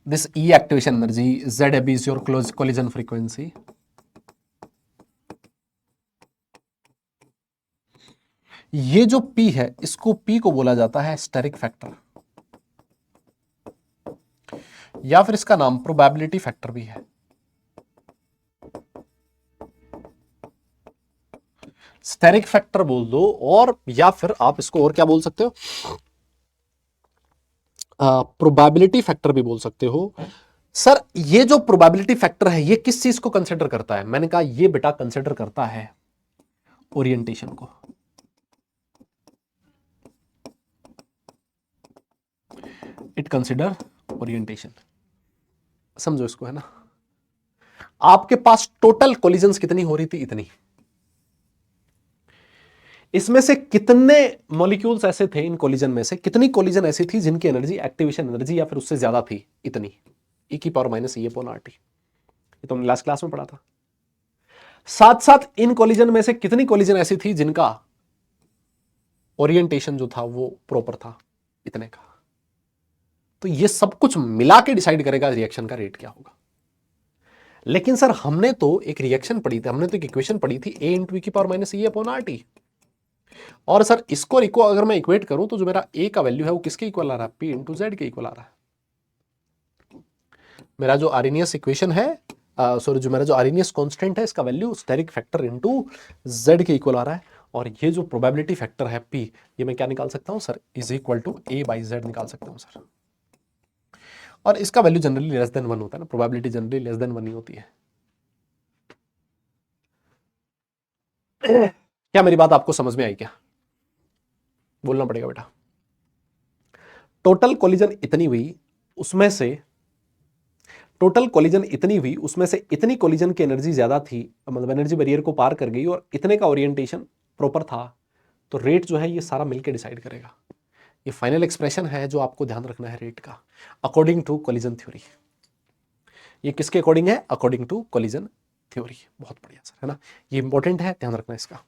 This E activation energy ZAB is your close collision frequency. ये जो P है इसको P को बोला जाता है स्टेरिक फैक्टर, या फिर इसका नाम प्रोबेबिलिटी फैक्टर भी है। स्टेरिक फैक्टर बोल दो और या फिर आप इसको और क्या बोल सकते हो, प्रोबेबिलिटी फैक्टर भी बोल सकते हो। सर ये जो प्रोबेबिलिटी फैक्टर है ये किस चीज को कंसिडर करता है? मैंने कहा ये बेटा कंसिडर करता है ओरिएंटेशन को। इट कंसिडर ओरिएंटेशन, समझो इसको, है ना। आपके पास टोटल कोलिजन्स कितनी हो रही थी? इतनी। इसमें से कितने मॉलिक्यूल्स ऐसे थे इन कोलिजन में से, कितनी कोलिजन ऐसी थी जिनकी एनर्जी एक्टिवेशन एनर्जी या फिर उससे ज्यादा थी? इतनी, ई की पावर माइनस ई अपॉन आर टी। ये तो हमने लास्ट क्लास में पढ़ा था। साथ साथ इन कोलिजन में से कितनी कोलिजन ऐसी थी जिनका ओरिएंटेशन जो था वो प्रॉपर था? इतने का। तो ये सब कुछ मिला के डिसाइड करेगा रिएक्शन का रेट क्या होगा। लेकिन सर हमने तो एक रिएक्शन पढ़ी थी, हमने तो एक इक्वेशन पढ़ी थी, ए इंटू ई की पावर माइनस ई अपॉन आर टी। और सर इसको अगर मैं इक्वेट करूं तो जो मेरा ए का वैल्यू है वो किसके इक्वल आ रहा है? पी इंटू जेड के इक्वल आ रहा है। मेरा जो आर्नियस इक्वेशन है, सॉरी जो मेरा जो आर्नियस कांस्टेंट है, इसका value steric factor into Z के इक्वल आ रहा है। और ये जो प्रोबेबिलिटी फैक्टर है पी, ये मैं क्या निकाल सकता हूं sir? Is equal to A by Z निकाल सकता हूं सर। और इसका वैल्यू जनरली लेस देन 1 होता है ना, प्रोबेबिलिटी जनरली लेस देन 1 ही होती है। क्या मेरी बात आपको समझ में आई क्या? बोलना पड़ेगा बेटा। टोटल कोलिजन इतनी हुई, उसमें से टोटल कोलिजन इतनी हुई, उसमें से इतनी कोलिजन की एनर्जी ज्यादा थी, मतलब एनर्जी बैरियर को पार कर गई और इतने का ओरिएंटेशन प्रॉपर था, तो रेट जो है ये सारा मिलकर डिसाइड करेगा। ये फाइनल एक्सप्रेशन है जो आपको ध्यान रखना है रेट का, अकॉर्डिंग टू कोलिजन थ्योरी। ये किसके अकॉर्डिंग है? According to collision theory. बहुत बढ़िया सर, है ना। ये इंपॉर्टेंट है, ध्यान रखना इसका,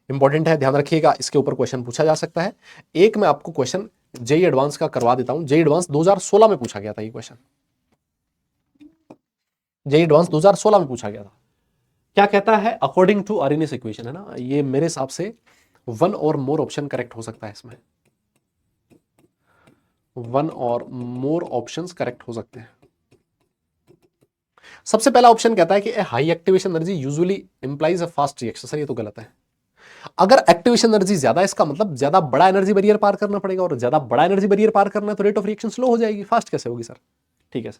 इंपॉर्टेंट है, ध्यान रखिएगा। इसके ऊपर क्वेश्चन पूछा जा सकता है। एक मैं आपको क्वेश्चन जेई एडवांस का करवा देता हूं। जेई एडवांस 2016 में पूछा गया था ये क्वेश्चन, जेई एडवांस 2016 में पूछा गया था। क्या कहता है? अकॉर्डिंग टू आर्नियस इक्वेशन, है ना। ये मेरे हिसाब से 1 और मोर ऑप्शन करेक्ट हो सकता है इसमें, 1 और मोर ऑप्शंस करेक्ट हो सकते हैं। सबसे पहला ऑप्शन कहता है कि high activation energy usually implies a fast reaction. Sir ये तो गलत है। अगर एक्टिवेशन एनर्जी ज्यादा है इसका मतलब ज्यादा बड़ा एनर्जी बैरियर पार करना पड़ेगा, और ज्यादा बड़ा एनर्जी बैरियर पार करना है तो रेट ऑफ रिएक्शन स्लो हो जाएगी, फास्ट कैसे होगी सर? ठीक है सर।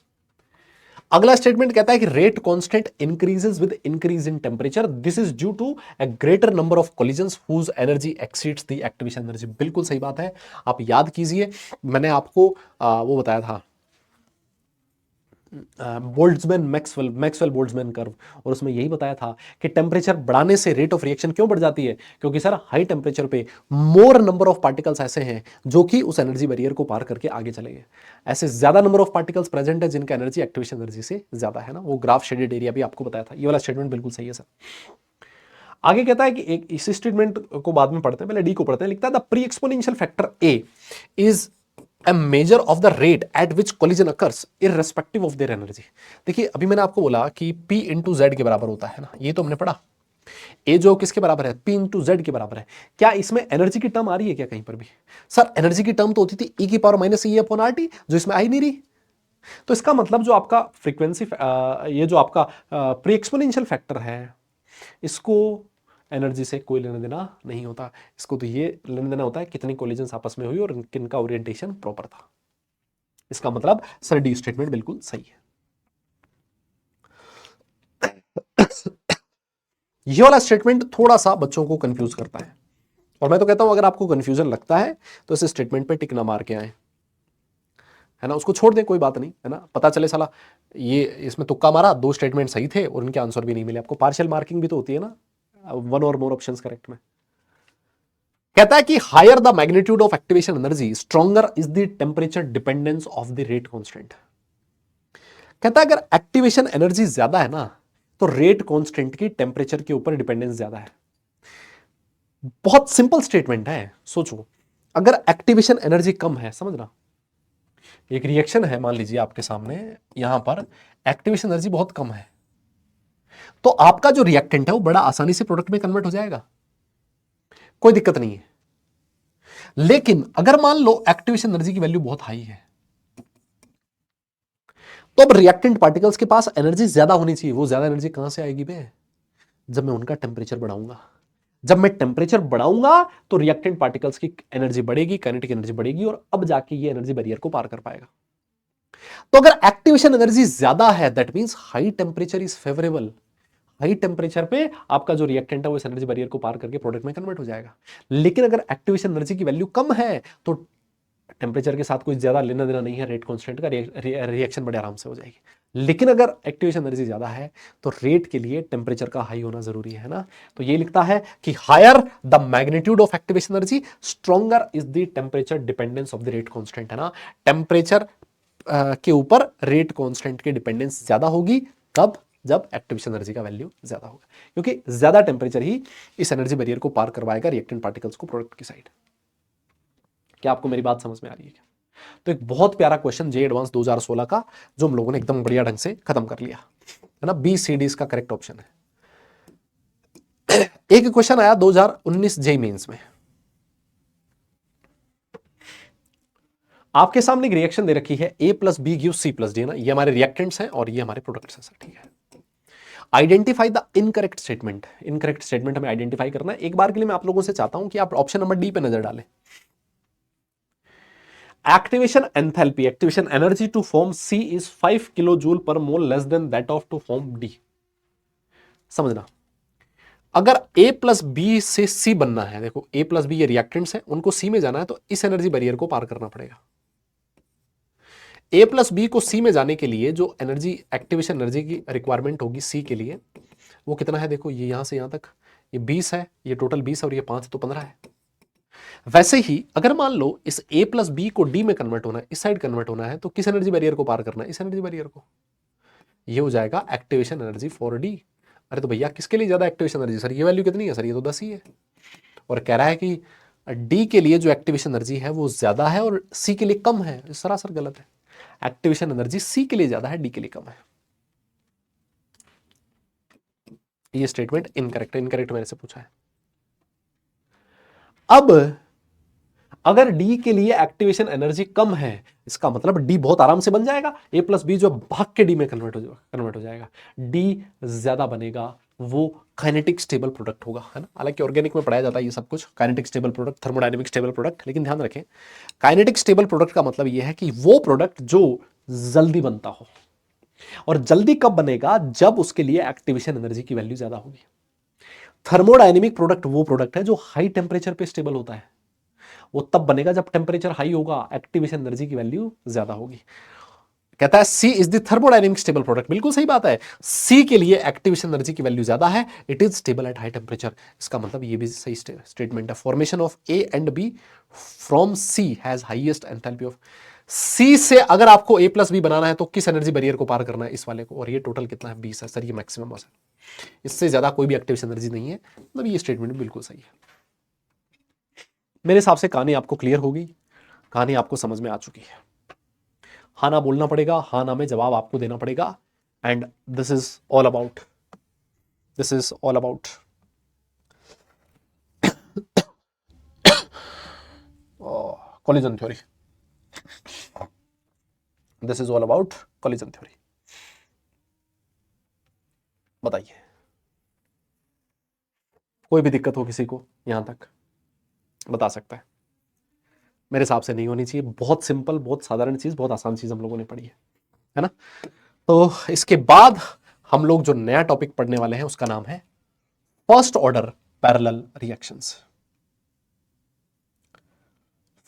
अगला स्टेटमेंट कहता है कि rate constant increases with increase in temperature, this is due to a greater number of collisions whose energy exceeds the activation energy. बिल्कुल सही बात है, आप याद कीजिए, मैंने आपको वो बताया था, बोल्ट्जमैन मैक्सवेल बोल्ट्जमैन कर्व, और उसमें यही बताया था कि टेम्परेचर बढ़ाने से रेट ऑफ रिएक्शन क्यों बढ़ जाती है, क्योंकि सर हाई टेम्परेचर पे मोर नंबर ऑफ पार्टिकल्स ऐसे हैं जो कि उस एनर्जी बैरियर को पार करके आगे चले गए। ऐसे ज्यादा नंबर ऑफ पार्टिकल्स प्रेजेंट है जिनका एनर्जी एक्टिवेशन एनर्जी से ज्यादा है ना, वो ग्राफ शेडेड एरिया भी आपको बताया था। ये वाला स्टेटमेंट बिल्कुल सही है सर। आगे कहता है कि एक इस स्टेटमेंट को बाद में पढ़ते हैं, पहले डी को पढ़ते हैं। लिखता है the pre exponential factor A is a measure of the rate at which collision occurs irrespective of their energy। देखिए अभी मैंने आपको बोला कि P इंटू जेड के बराबर होता है ना, ये तो हमने पढ़ा। A जो किसके बराबर है, P इंटू जेड के बराबर है। क्या इसमें एनर्जी की टर्म आ रही है क्या कहीं पर भी? सर एनर्जी की टर्म तो होती थी e की पावर माइनस ई अपॉन आर टी, जो इसमें आ ही नहीं रही। तो इसका मतलब जो आपका फ्रीक्वेंसी, ये जो आपका प्री एक्सपोनेंशियल फैक्टर है, इसको एनर्जी से कोई लेना देना नहीं होता। इसको तो ये लेना देना होता है कितनी कोलिजन्स आपस में हुई और किनका ओरिएंटेशन प्रॉपर था। इसका मतलब सर डी स्टेटमेंट बिल्कुल सही है। ये वाला स्टेटमेंट थोड़ा सा बच्चों को कंफ्यूज करता है, और मैं तो कहता हूं अगर आपको कंफ्यूजन लगता है तो इस स्टेटमेंट पे टिक ना मार के आए, है ना, उसको छोड़ दें, कोई बात नहीं, है ना। पता चले साला ये इसमें तुक्का मारा, दो स्टेटमेंट सही थे और उनके आंसर भी नहीं मिले आपको। पार्शियल मार्किंग भी तो होती है ना, वन और मोर ऑप्शंस करेक्ट में। कहता है कि higher the magnitude of activation energy stronger is the temperature dependence of the rate constant. कहता है अगर एक्टिवेशन एनर्जी ज्यादा है ना तो रेट कांस्टेंट की टेम्परेचर के ऊपर डिपेंडेंस ज्यादा है। बहुत सिंपल स्टेटमेंट है, सोचो अगर एक्टिवेशन एनर्जी कम है, समझना एक रिएक्शन है, मान लीजिए आपके सामने यहां पर एक्टिवेशन एनर्जी बहुत कम है, तो आपका जो रिएक्टेंट है वो बड़ा आसानी से प्रोडक्ट में कन्वर्ट हो जाएगा, कोई दिक्कत नहीं है। लेकिन अगर मान लो एक्टिवेशन एनर्जी की वैल्यू बहुत हाई है, तो अब रिएक्टेंट पार्टिकल्स के पास एनर्जी ज्यादा होनी चाहिए। वो ज्यादा एनर्जी कहां से आएगी बे? जब मैं उनका टेम्परेचर बढ़ाऊंगा। जब मैं टेम्परेचर बढ़ाऊंगा तो रिएक्टेंट पार्टिकल्स की एनर्जी बढ़ेगी, काइनेटिक एनर्जी बढ़ेगी, और अब जाके ये एनर्जी बैरियर को पार कर पाएगा। तो अगर एक्टिवेशन एनर्जी ज्यादा है that means high temperature is favourable. High temperature पे आपका जो रिएक्टेंट है वो इस एनर्जी बैरियर को पार करके प्रोडक्ट में कन्वर्ट हो जाएगा। लेकिन अगर एक्टिवेशन एनर्जी की वैल्यू कम है तो टेम्परेचर के साथ कोई ज्यादा लेना देना नहीं है, रेट कांस्टेंट का, रिएक्शन बड़े आराम से हो जाएगी। लेकिन अगर एक्टिवेशन एनर्जी ज्यादा है तो रेट के लिए टेम्परेचर का हाई होना जरूरी है ना। तो ये लिखता है कि higher the magnitude of activation energy stronger is the temperature dependence of the rate constant, है ना। टेम्परेचर के ऊपर रेट कांस्टेंट की डिपेंडेंस ज्यादा होगी, कब? जब एक्टिवेशन एनर्जी का वैल्यू ज्यादा होगा, क्योंकि ज्यादा टेम्परेचर ही इस एनर्जी बैरियर को पार करवाएगा रिएक्टेंट पार्टिकल्स को प्रोडक्ट की साइड। क्या आपको मेरी बात समझ में आ रही है क्या? तो एक बहुत प्यारा क्वेश्चन जे एडवांस 2016 का, जो हम लोगों ने एकदम बढ़िया ढंग से खत्म कर लिया, है ना। बी सी डी इसका करेक्ट ऑप्शन है। एक क्वेश्चन आया 2019 जेईई मेंस में। आपके सामने एक रिएक्शन दे रखी है A plus B give C plus D, ना। ये हमारे रिएक्टेंट्स हैं और ये हमारे प्रोडक्ट्स हैं सर, ठीक है। Identify the incorrect statement. Incorrect statement हमें आइडेंटिफाई करना है। एक बार के लिए मैं आप लोगों से चाहता हूं कि आप ऑप्शन नंबर डी पे नजर डालें। Activation enthalpy, activation energy to form C is 5 kilo joule per mole less than that of to form D. समझना, अगर ए प्लस बी से सी बनना है, देखो ए प्लस बी ये रिएक्टेंट्स हैं, उनको सी में जाना है तो इस एनर्जी बैरियर को पार करना पड़ेगा। ए प्लस बी को सी में जाने के लिए जो एनर्जी, एक्टिवेशन एनर्जी की रिक्वायरमेंट होगी सी के लिए, वो कितना है? देखो ये यहां से यहां तक ये 20 है, ये टोटल 20 और ये 5 तो 15 है। वैसे ही अगर मान लो इस ए प्लस बी को डी में कन्वर्ट होना है, इस साइड कन्वर्ट होना है, तो किस एनर्जी बैरियर को पार करना है? इस एनर्जी बैरियर को। ये हो जाएगा एक्टिवेशन एनर्जी फॉर डी। अरे तो भैया किसके लिए ज्यादा एक्टिवेशन एनर्जी? सर ये वैल्यू कितनी है? सर ये तो 10 ही है। और कह रहा है कि डी के लिए जो एक्टिवेशन एनर्जी है वो ज्यादा है और सी के लिए कम है। सरासर गलत है। एक्टिवेशन एनर्जी सी के लिए ज्यादा है, डी के लिए कम है। ये स्टेटमेंट इनकरेक्ट है, इनकरेक्ट मैंने से पूछा है। अब अगर डी के लिए एक्टिवेशन एनर्जी कम है, इसका मतलब डी बहुत आराम से बन जाएगा। ए प्लस बी जो भाग के डी में कन्वर्ट हो जाएगा। डी ज्यादा बनेगा, वो काइनेटिक स्टेबल प्रोडक्ट होगा, है ना। हालांकि ऑर्गेनिक में पढ़ाया जाता है ये सब कुछ, kinetic stable product, thermodynamic stable product. लेकिन ध्यान रखें, काइनेटिक स्टेबल प्रोडक्ट का मतलब यह है कि वो प्रोडक्ट जो जल्दी बनता हो। और जल्दी कब बनेगा? जब उसके लिए एक्टिवेशन एनर्जी की वैल्यू ज्यादा होगी। थर्मोडायनेमिक प्रोडक्ट वो प्रोडक्ट है जो हाई टेम्परेचर पे स्टेबल होता है। वो तब बनेगा जब टेम्परेचर हाई होगा, एक्टिवेशन एनर्जी की वैल्यू ज्यादा होगी। कहता है C is the thermodynamic stable product. बिल्कुल सही बात है, सी के लिए एक्टिवेशन एनर्जी की वैल्यू ज्यादा है, it is stable at high temperature. इसका मतलब ये भी सही स्टेटमेंट है। Formation of A and B from C has highest enthalpy of. C से अगर आपको ए प्लस बी बनाना है तो किस एनर्जी बैरियर को पार करना है, इस वाले को, और ये टोटल कितना है 20 है सर, ये मैक्सिमम है, इससे ज्यादा कोई भी एक्टिवेशन एनर्जी नहीं है। मतलब ये स्टेटमेंट बिल्कुल सही है। मेरे हिसाब से कहानी आपको क्लियर होगी, कहानी आपको समझ में आ चुकी है। हाँ ना बोलना पड़ेगा, हाँ ना में जवाब आपको देना पड़ेगा। And this is all about collision theory. This is all about collision theory. बताइए, कोई भी दिक्कत हो किसी को यहां तक बता सकता है। मेरे हिसाब से नहीं होनी चाहिए। बहुत सिंपल, बहुत साधारण चीज, बहुत आसान चीज हम लोगों ने पढ़ी है ना। तो इसके बाद हम लोग जो नया टॉपिक पढ़ने वाले हैं उसका नाम है first order parallel reactions.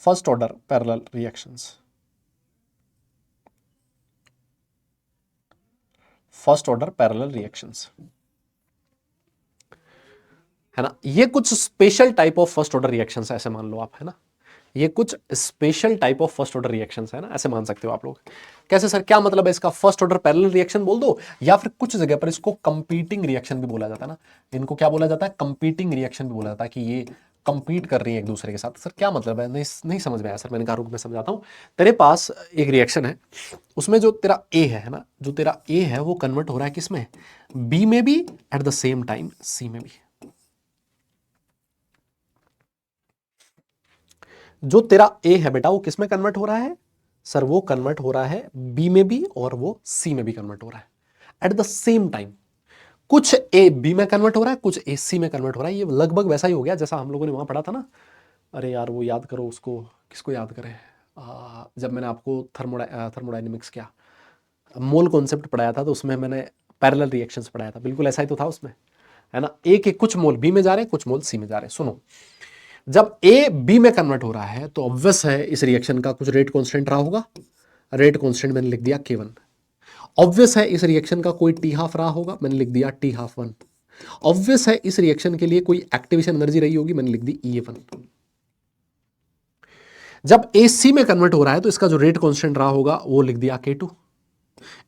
First order parallel reactions, first order parallel reactions, है ना। ये कुछ special type of first order reactions है, ऐसे मान लो आप, है ना। ये कुछ special type of first order reactions है ना, ऐसे मान सकते हो आप लोग। कैसे सर, क्या मतलब है इसका? फर्स्ट ऑर्डर पैरेलल रिएक्शन बोल दो, या फिर कुछ जगह पर इसको कंपीटिंग रिएक्शन भी बोला जाता है ना। इनको क्या बोला जाता है? कंपीटिंग रिएक्शन भी बोला जाता है, कि ये कंपीट कर रही है एक दूसरे के साथ। सर क्या मतलब है? नहीं समझ में आया सर। मैंने कहा रुक मैं समझाता हूं। तेरे पास एक रिएक्शन है, उसमें जो तेरा ए है ना, जो तेरा ए है वो कन्वर्ट हो रहा है किसमें? बी में भी, एट द सेम टाइम सी में भी। जो तेरा ए है बेटा वो किस में कन्वर्ट हो रहा है? सर वो कन्वर्ट हो रहा है बी में भी और वो सी में भी कन्वर्ट हो रहा है एट द सेम टाइम। कुछ ए बी में कन्वर्ट हो रहा है, कुछ ए सी में कन्वर्ट हो रहा है। ये लगभग वैसा ही हो गया जैसा हम लोगों ने वहां पढ़ा था ना। अरे यार वो याद करो उसको, किसको याद करें? जब मैंने आपको थर्मोडायनेमिक्स क्या मोल कॉन्सेप्ट पढ़ाया था, तो उसमें मैंने पैरेलल रिएक्शंस पढ़ाया था। बिल्कुल ऐसा ही तो था उसमें, है ना। एक एक कुछ मोल बी में जा रहे हैं, कुछ मोल सी में जा रहे हैं। सुनो, जब ए बी में कन्वर्ट हो रहा है तो ऑब्वियस है इस रिएक्शन का कुछ रेट कांस्टेंट रहा होगा। रेट कांस्टेंट मैंने लिख दिया K1। ऑब्वियस है इस रिएक्शन का कोई टी हाफ रहा होगा, मैंने लिख दिया T12। ऑब्वियस है इस रिएक्शन के लिए कोई एक्टिवेशन एनर्जी रही होगी, मैंने लिख दी E1। जब ए सी में कन्वर्ट हो रहा है तो इसका जो रेट कांस्टेंट रहा होगा वो लिख दिया K2।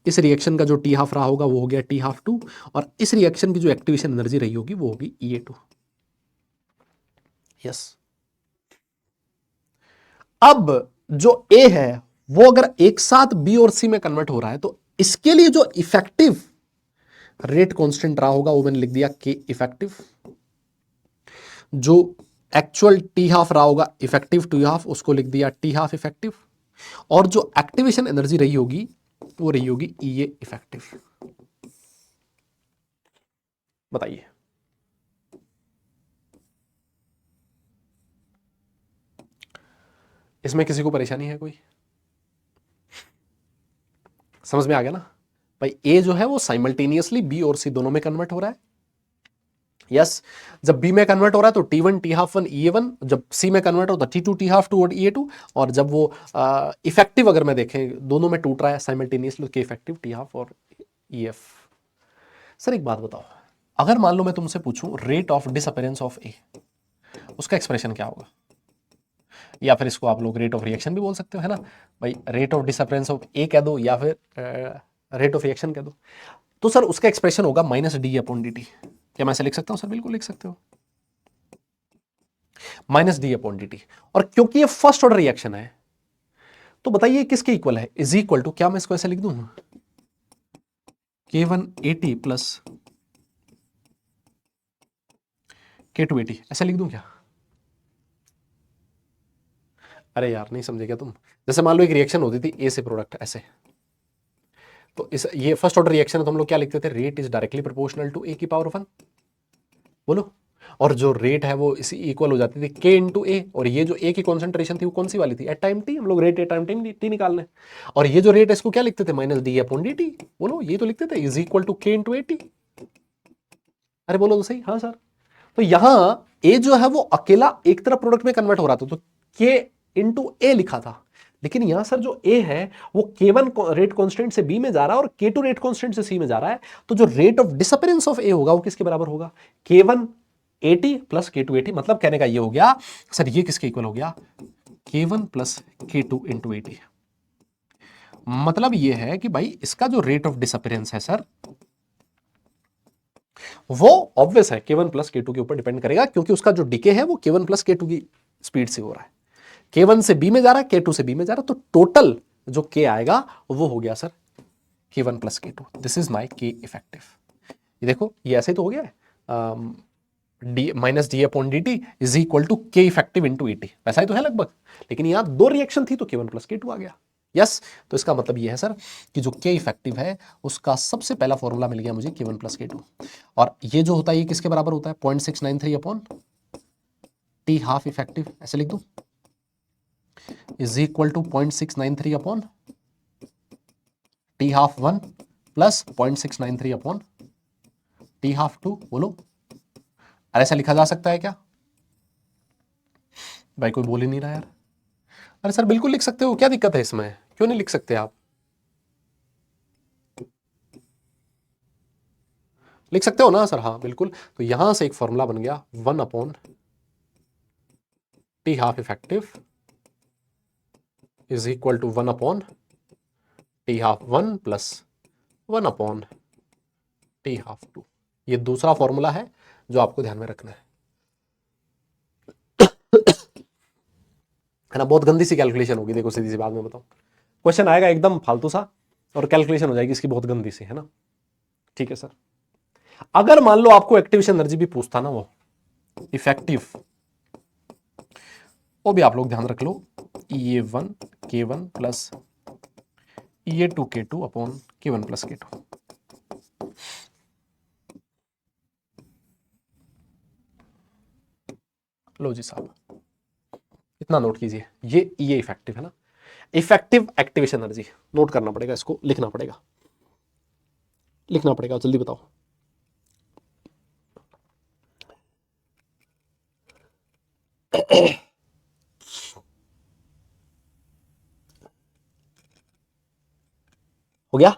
इस रिएक्शन का जो टी हाफ रहा होगा वो हो गया T12, और इस रिएक्शन की जो एक्टिवेशन एनर्जी रही होगी वो होगी E2। यस। अब जो ए है वो अगर एक साथ बी और सी में कन्वर्ट हो रहा है तो इसके लिए जो इफेक्टिव रेट कांस्टेंट रहा होगा वो मैंने लिख दिया K इफेक्टिव। जो एक्चुअल टी हाफ रहा होगा इफेक्टिव टी हाफ, उसको लिख दिया टी हाफ इफेक्टिव। और जो एक्टिवेशन एनर्जी रही होगी वो रही होगी E इफेक्टिव। बताइए, इसमें किसी को परेशानी है? कोई समझ में आ गया ना भाई? ए जो है वो साइमल्टेनियसली बी और सी दोनों में कन्वर्ट हो रहा है। यस। जब बी में कन्वर्ट हो रहा है तो T1 टी हाफ 1 E1, जब सी में कन्वर्ट हो तो T2 टी हाफ 2 और E2। और जब वो इफेक्टिव अगर मैं देखें दोनों में टूट रहा है साइमल्टेनियसली, के इफेक्टिव टी हाफ और EF। सर एक बात बताओ, अगर मान लो मैं तुमसे पूछूं रेट ऑफ डिसअपेरेंस ऑफ ए, उसका एक्सप्रेशन क्या होगा? या फिर इसको आप लोग रेट ऑफ रिएक्शन भी बोल सकते हो, है ना भाई। रेट ऑफ डिसअपेरेंस ऑफ ए कह दो या फिर रेट ऑफ रिएक्शन कह दो। तो सर उसका एक्सप्रेशन होगा -d/dt। क्या मैं ऐसे लिख सकता हूं? सर बिल्कुल लिख सकते हो, -d/dt। और क्योंकि ये फर्स्ट ऑर्डर रिएक्शन है तो बताइए किसके इक्वल है? इज इक्वल टू, क्या मैं इसको ऐसे लिख दूं K1AT प्लस K2AT, ऐसे लिख दूं क्या? अरे यार नहीं समझे क्या तुम? जैसे मान लो एक रिएक्शन होती थी ए से प्रोडक्ट ऐसे, तो इस ये फर्स्ट ऑर्डर रिएक्शन है तो हम लोग क्या लिखते थे? Rate is directly proportional to A⁻1। बोलो। और जो रेट है वो इसी इक्वल हो जाती थी K इंटू ए, और ये जो ए की कॉन्सेंट्रेशन थी वो कौन सी वाली थी? At time T. हम लोग रेट एट टाइम टी निकालने, और ये जो रेट है इसको क्या लिखते थे? -d/dt। बोलो, ये तो लिखते थे is equal to K into AT। अरे बोलो तो सही। हाँ सर। तो यहां ए जो है वो अकेला एक तरफ प्रोडक्ट में कन्वर्ट हो रहा था तो K इंटू ए लिखा था, लेकिन यहां सर जो ए है वो K1 रेट कांस्टेंट से बी में जा रहा है और K2 रेट कांस्टेंट से सी में जा रहा है, तो जो रेट ऑफ डिसअपीयरेंस ऑफ ए होगा वो किसके बराबर होगा? K1 80 plus K2 80। मतलब कहने का ये हो गया सर, ये किसके इक्वल हो गया? K1 plus K2 into 80। मतलब ये है कि भाई इसका जो रेट ऑफ डिसअपीयरेंस है सर, वो ऑब्वियस है K1 प्लस K2 के ऊपर डिपेंड करेगा, क्योंकि उसका जो डीके है वो K1 प्लस K2 की स्पीड से हो रहा है। K1 से B में जा रहा है, K2 से B में जा रहा है, तो टोटल जो K आएगा वो हो गया sir K1 plus K2। This is my K effective. ये देखो, ये ऐसे तो हो गया है, D minus D upon D T is equal to K effective into E T, वैसा ही तो है लगभग। लेकिन यहां दो रिएक्शन थी तो K1 प्लस K2 आ गया। यस, तो इसका मतलब ये है सर कि जो K इफेक्टिव है उसका सबसे पहला फॉर्मूला मिल गया मुझे K1 प्लस K2। और ये जो होता है ये किसके बराबर होता है? 0.693 अपॉन T हाफ इफेक्टिव, ऐसे लिख दूं, is equal to 0.693 upon T half 1 plus 0.693 upon T half 2। बोलो, अरे ऐसा लिखा जा सकता है क्या? भाई कोई बोल ही नहीं रहा यार। अरे सर बिल्कुल लिख सकते हो, क्या दिक्कत है इसमें? क्यों नहीं लिख सकते आप? लिख सकते हो ना सर? हाँ बिल्कुल। तो यहां से एक फॉर्मूला बन गया 1 upon T half effective is equal to 1 upon T half 1 plus 1 upon T half 2। ये दूसरा फॉर्मूला है जो आपको ध्यान में रखना है ना? बहुत गंदी सी कैलकुलेशन होगी, देखो सीधी सी बात में बताऊं, क्वेश्चन आएगा एकदम फालतू सा और कैलकुलेशन हो जाएगी इसकी बहुत गंदी सी, है ना? ठीक है सर। अगर मान लो आपको एक्टिवेशन एनर्जी भी पूछता ना, वो इफेक्टिव, वो भी आप लोग ध्यान रख लो, EA1 K1 plus EA2 K2 upon K1 plus K2। लो जी साहब, इतना नोट कीजिए, ये इफेक्टिव है ना, इफेक्टिव एक्टिवेशन एनर्जी नोट करना पड़ेगा, इसको लिखना पड़ेगा, लिखना पड़ेगा, जल्दी बताओ। हो गया?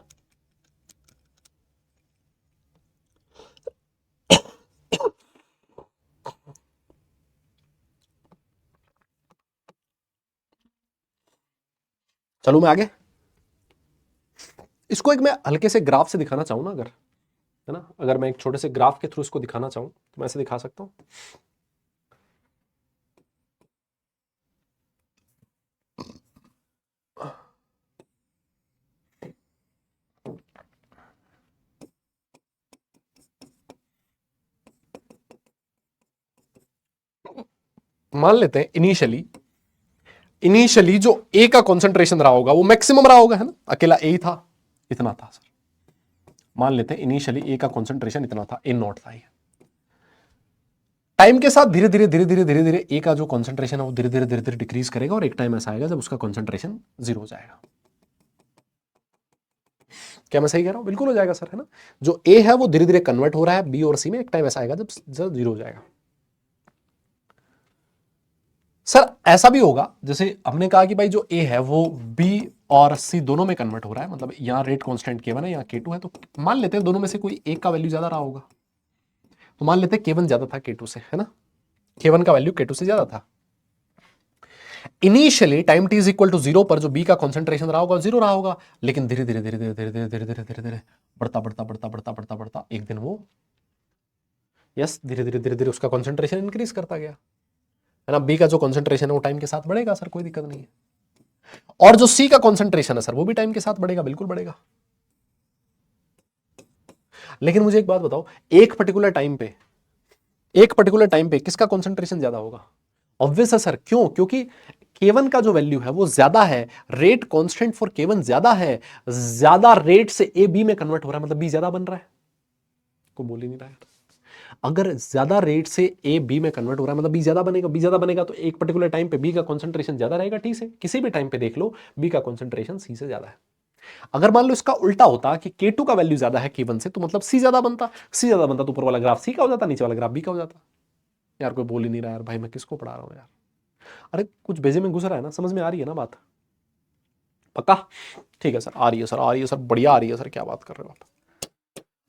चलो मैं आगे, इसको एक मैं हल्के से ग्राफ से दिखाना चाहूं ना, अगर, है ना, अगर मैं एक छोटे से ग्राफ के थ्रू इसको दिखाना चाहूं तो मैं ऐसे दिखा सकता हूं। मान लेते हैं इनिशियली जो ए का कॉन्सेंट्रेशन रहा होगा वो मैक्सिमम रहा होगा, है ना, अकेला ए ही था, इतना था सर। मान लेते हैं इनिशियली ए का कॉन्सेंट्रेशन इतना था, ए नॉट था ये। टाइम के साथ धीरे धीरे धीरे धीरे धीरे धीरे ए का जो कॉन्सेंट्रेशन है वो धीरे धीरे डिक्रीज करेगा और एक टाइम ऐसा आएगा जब उसका कॉन्सेंट्रेशन 0 हो जाएगा। क्या मैं सही कह रहा हूं? बिल्कुल हो जाएगा सर, है ना। जो ए है वो धीरे धीरे कन्वर्ट हो रहा है बी और सी में, एक टाइम ऐसा आएगा जब 0 हो जाएगा। सर ऐसा भी होगा, जैसे हमने कहा कि भाई जो ए है वो बी और सी दोनों में कन्वर्ट हो रहा है, मतलब यहां रेट कांस्टेंट K1 है, यहाँ K2 है, तो मान लेते हैं दोनों में से कोई एक का वैल्यू ज्यादा रहा होगा, तो मान लेते हैं K1 ज्यादा था K2 से, है ना, K1 का वैल्यू K2 से ज्यादा था। Initially time t is equal to 0 पर जो बी का कॉन्सेंट्रेशन रहा होगा 0 रहा होगा, लेकिन धीरे धीरे धीरे धीरे धीरे धीरे धीरे धीरे धीरे धीरे बढ़ता बढ़ता बढ़ता बढ़ता बढ़ता बढ़ता एक दिन वो, यस, धीरे धीरे धीरे धीरे उसका कॉन्सेंट्रेशन इंक्रीज करता गया, है ना। बी का जो कॉन्सेंट्रेशन है वो टाइम के साथ बढ़ेगा सर, कोई दिक्कत नहीं है। और जो सी का कॉन्सेंट्रेशन है सर वो भी टाइम के साथ बढ़ेगा, बिल्कुल बढ़ेगा। लेकिन मुझे एक बात बताओ, एक पर्टिकुलर टाइम पे किसका कॉन्सेंट्रेशन ज्यादा होगा? ऑब्वियस है सर, क्यों? क्योंकि K1 का जो वैल्यू है वो ज्यादा है, रेट कांस्टेंट फॉर K1 ज्यादा है, ज्यादा रेट से ए बी में कन्वर्ट हो रहा है, मतलब बी ज्यादा बन रहा है। को बोल ही नहीं रहा है। अगर ज्यादा रेट से ए बी में कन्वर्ट हो रहा है मतलब बी ज्यादा बनेगा, बी ज्यादा बनेगा तो एक पर्टिकुलर टाइम पे बी का कॉन्सेंट्रेशन ज्यादा रहेगा टी से, किसी भी टाइम पे देख लो बी का कॉन्सेंट्रेशन सी से ज्यादा है। अगर मान लो इसका उल्टा होता कि K2 का वैल्यू ज्यादा है K1 से, तो मतलब सी ज्यादा बनता, सी ज्यादा बनता तो ऊपर वाला ग्राफ सी का हो जाता, नीचे वाला ग्राफ बी का हो जाता। यार कोई बोल ही नहीं रहा यार, भाई मैं किसको पढ़ा रहा हूँ यार। अरे कुछ भेजे में घुस रहा है ना, समझ में आ रही है ना बात? पक्का? ठीक है सर, आ रही है सर, आ रही है सर, बढ़िया आ रही है सर, क्या बात कर रहे हो आप।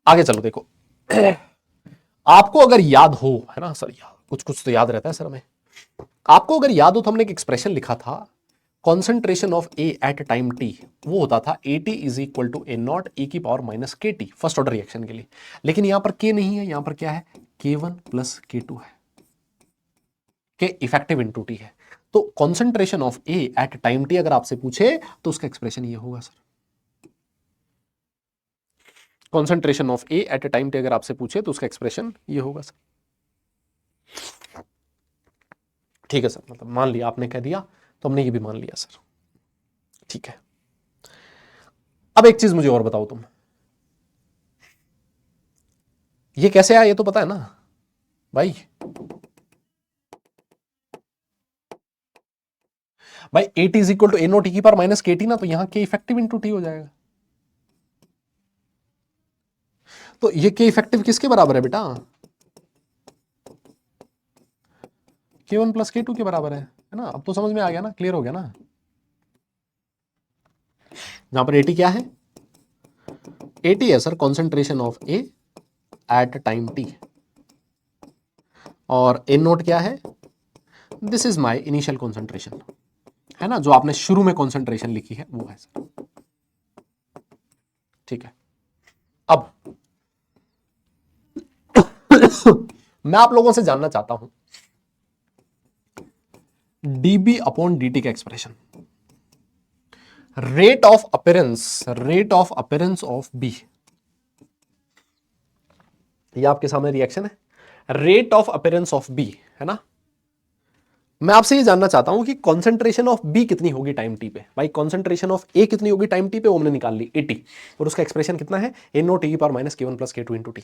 आगे चलो, देखो आपको अगर याद हो, है ना सर, याद कुछ कुछ तो याद रहता है सर हमें। आपको अगर याद हो तो हमने एक एक्सप्रेशन लिखा था, concentration of A at time T, वो होता था A T is equal to A naught e की power minus K T, first order reaction के लिए। लेकिन यहां पर के नहीं है, यहां पर क्या है, K one plus K to है, के इफेक्टिव इंटू टी है। तो concentration of A at time T अगर आपसे पूछे तो उसका एक्सप्रेशन ये होगा sir. Concentration of A at time T अगर आपसे पूछे तो उसका एक्सप्रेशन ये होगा सर। ठीक है सर, मतलब मान लिया आपने, कह दिया तो हमने ये भी मान लिया सर। ठीक है, अब एक चीज मुझे और बताओ तुम, ये कैसे आया ये तो पता है ना भाई? भाई A T is equal to A naught e की पावर माइनस के टी ना, तो यहां के इफेक्टिव इंटू टी हो जाएगा। तो ये के इफेक्टिव किसके बराबर है बेटा? के वन प्लस के टू के बराबर है ना? अब तो समझ में आ गया ना, क्लियर हो गया ना? यहां पर एटी क्या है? एटी है sir concentration of A at time T, और ए नोट क्या है? This is my initial concentration, है ना, जो आपने शुरू में कॉन्सेंट्रेशन लिखी है वो है सर। ठीक है, अब मैं आप लोगों से जानना चाहता हूं डीबी अपॉन डी का expression, rate of appearance of B, ये आपके सामने रिएक्शन है, rate of appearance of B, है ना। मैं आपसे ये जानना चाहता हूं कि कॉन्सेंट्रेशन ऑफ बी कितनी होगी टाइम टी पे। भाई कॉन्सेंट्रेशन ऑफ ए कितनी होगी टाइम टी पे, वो हमने निकाल ली 80, और उसका एक्सप्रेशन कितना है, ए नोट ई की power minus K one plus K two into T.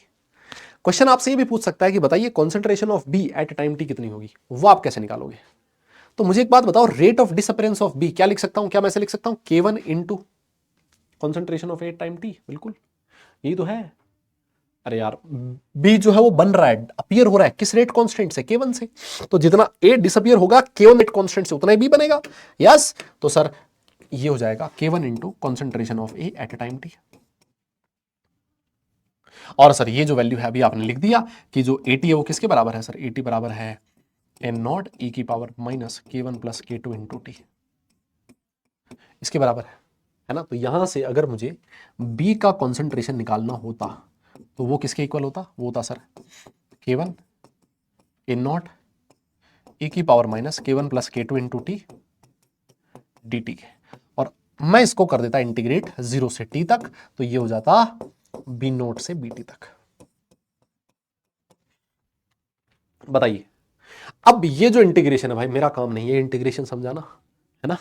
Question आपसे ये भी पूछ सकता है कि बताइए concentration of B at time T कितनी होगी, वो आप कैसे निकालोगे? तो मुझे एक बात बताओ, rate of disappearance of B क्या लिख सकता हूं? क्या मैं ऐसे लिख सकता हूं, के one into concentration of A time T? बिल्कुल, यही तो है। अरे यार, बी जो है वो बन रहा है, अपीयर हो रहा है, किस रेट कांस्टेंट से, के वन से। तो जितना ए डिसअपीयर होगा के वन रेट कांस्टेंट से, उतना ही बी बनेगा। यस, तो सर ये हो जाएगा K one into concentration of A at A time T. और सर ये जो वैल्यू है अभी आपने लिख दिया कि जो ए टी है वो किसके बराबर है सर? ए टी बराबर है एन नॉट ई की power minus K one plus K two into T, इसके बराबर है ना। तो यहां से अगर मुझे बी का कॉन्सेंट्रेशन निकालना होता तो वो किसके इक्वल होता? वो होता सर के वन ए नॉट ई की power minus K one plus K two into T D T के, और मैं इसको कर देता इंटीग्रेट 0 से टी तक, तो ये हो जाता बी नोट से बी टी तक। बताइए, अब ये जो इंटीग्रेशन है भाई मेरा काम नहीं है इंटीग्रेशन समझाना, है ना।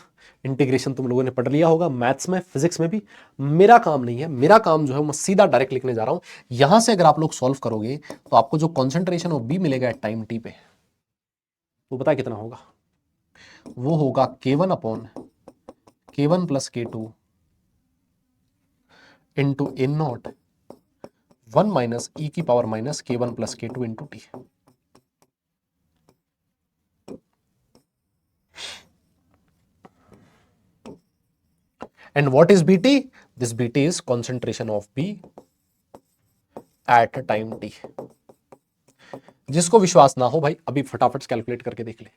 इंटीग्रेशन तुम लोगों ने पढ़ लिया होगा मैथ्स में, फिजिक्स में भी। मेरा काम नहीं है, मेरा काम जो है मैं सीधा डायरेक्ट लिखने जा रहा हूं। यहां से अगर आप लोग सॉल्व करोगे तो आपको जो कॉन्सेंट्रेशन ऑफ बी मिलेगा एट टाइम टी पे, वो पता कितना होगा? वो होगा K one upon K one plus K two into N naught one minus e की power minus K one plus K two into T. And what is BT? This BT is concentration of B at time T. जिसको विश्वास ना हो भाई अभी फटाफट से calculate करके देख ले,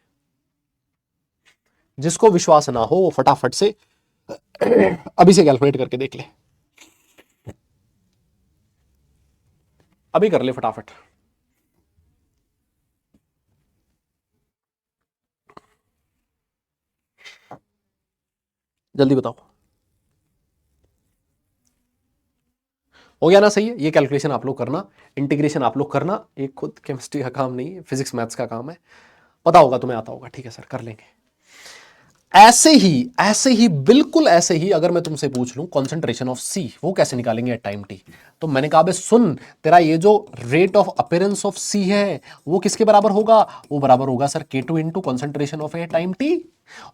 जिसको विश्वास ना हो वो फटाफट से अभी से कैलकुलेट करके देख ले, अभी कर ले फटाफट। जल्दी बताओ, हो गया ना? सही है, ये कैलकुलेशन आप लोग करना, इंटीग्रेशन आप लोग करना, एक खुद केमिस्ट्री का काम नहीं है, फिजिक्स मैथ्स का काम है। पता होगा तुम्हें, आता होगा, ठीक है सर, कर लेंगे। ऐसे ही बिल्कुल ऐसे ही अगर मैं तुमसे पूछ लूं कॉन्सेंट्रेशन ऑफ सी, वो कैसे निकालेंगे एट टाइम टी, तो मैंने कहा बे सुन, तेरा ये जो रेट ऑफ अपीयरेंस ऑफ सी है वो किसके बराबर होगा? वो बराबर होगा sir K two into concentration of A time T.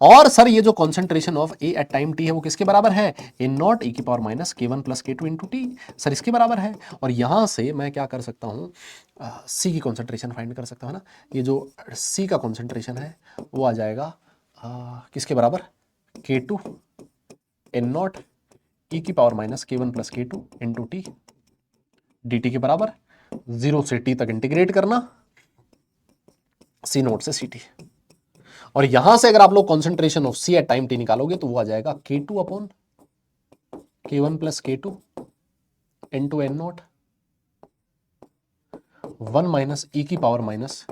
और सर ये जो concentration of A at time T है वो किसके बराबर है? ए नॉट ई की power minus K one plus K two into T, sir इसके बराबर है। और यहां से मैं क्या कर सकता हूं, सी की कॉन्सेंट्रेशन फाइंड कर सकता हूं ना। ये जो सी का कॉन्सेंट्रेशन है वो आ जाएगा किसके बराबर? के टू एन नॉट ई की power minus K one plus K two into T D T के बराबर 0 से t तक इंटीग्रेट करना सी नोट से सी टी। और यहां से अगर आप लोग concentration of C at time T निकालोगे तो वो आ जाएगा K two upon K one plus K two into N naught 1 minus e की power minus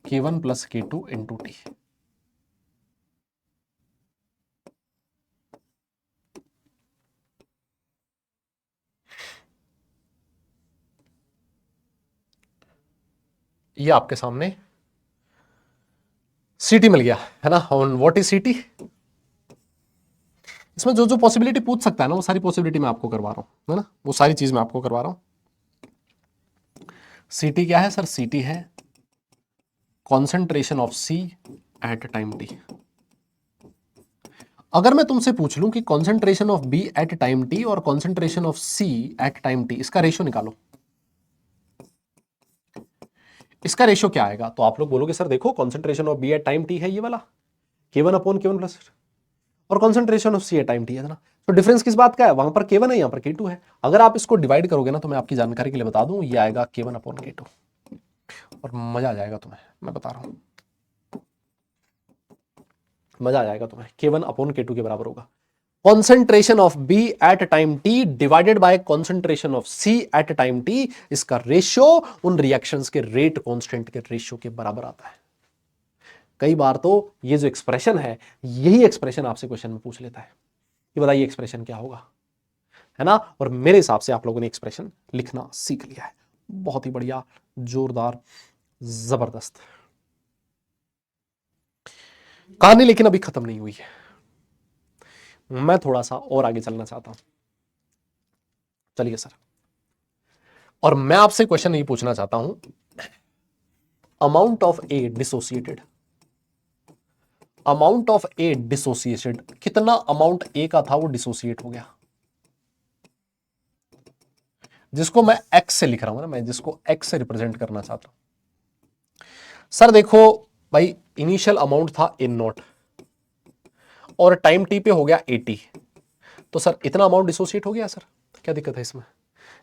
K one plus K two into T. ये आपके सामने सीटी मिल गया है ना। ऑन व्हाट इज सीटी? इसमें जो जो पॉसिबिलिटी पूछ सकता है ना वो सारी पॉसिबिलिटी मैं आपको करवा रहा हूं, है ना, वो सारी चीज मैं आपको करवा रहा हूं। सीटी क्या है सर? सीटी है concentration of C at time T. अगर मैं तुमसे पूछ लूं कि concentration of B at time T और concentration of C at time T, इसका रेशियो निकालो, इसका रेशियो क्या आएगा? तो आप लोग बोलोगे सर देखो concentration of B at time T है ये वाला K1 अपॉन K1 प्लस, और concentration of C at time T है ना। तो डिफरेंस किस बात का है? वहां पर K1 है, यहां पर K2 है। अगर आप इसको डिवाइड करोगे ना तो मैं आपकी जानकारी के लिए बता दूं, ये आएगा K1 अपॉन K2 और मजा आ जाएगा तुम्हें, मैं बता रहा हूं मजा आ जाएगा तुम्हें। K1 अपॉन K2 के बराबर होगा concentration of B at time T divided by concentration of C at time T। इसका रेशियो उन रिएक्शंस के रेट कांस्टेंट के रेशियो के बराबर आता है। कई बार तो ये जो एक्सप्रेशन है, यही एक्सप्रेशन आपसे क्वेश्चन में पूछ लेता है कि बताइए एक्सप्रेशन क्या होगा, है ना। और मेरे हिसाब से आप लोगों ने एक्सप्रेशन लिखना सीख लिया है। बहुत ही बढ़िया, जोरदार, जबरदस्त कहानी, लेकिन अभी खत्म नहीं हुई है। मैं थोड़ा सा और आगे चलना चाहता हूं। चलिए सर, और मैं आपसे क्वेश्चन नहीं पूछना चाहता हूं amount of A dissociated, amount of A dissociated, कितना अमाउंट ए का था वो डिसोसिएट हो गया, जिसको मैं एक्स से लिख रहा हूं ना, मैं जिसको एक्स से रिप्रेजेंट करना चाहता हूं। सर देखो भाई, इनिशियल अमाउंट था ए नॉट और टाइम टी पे हो गया 80, तो सर इतना अमाउंट डिसोसिएट हो गया सर, क्या दिक्कत है इसमें?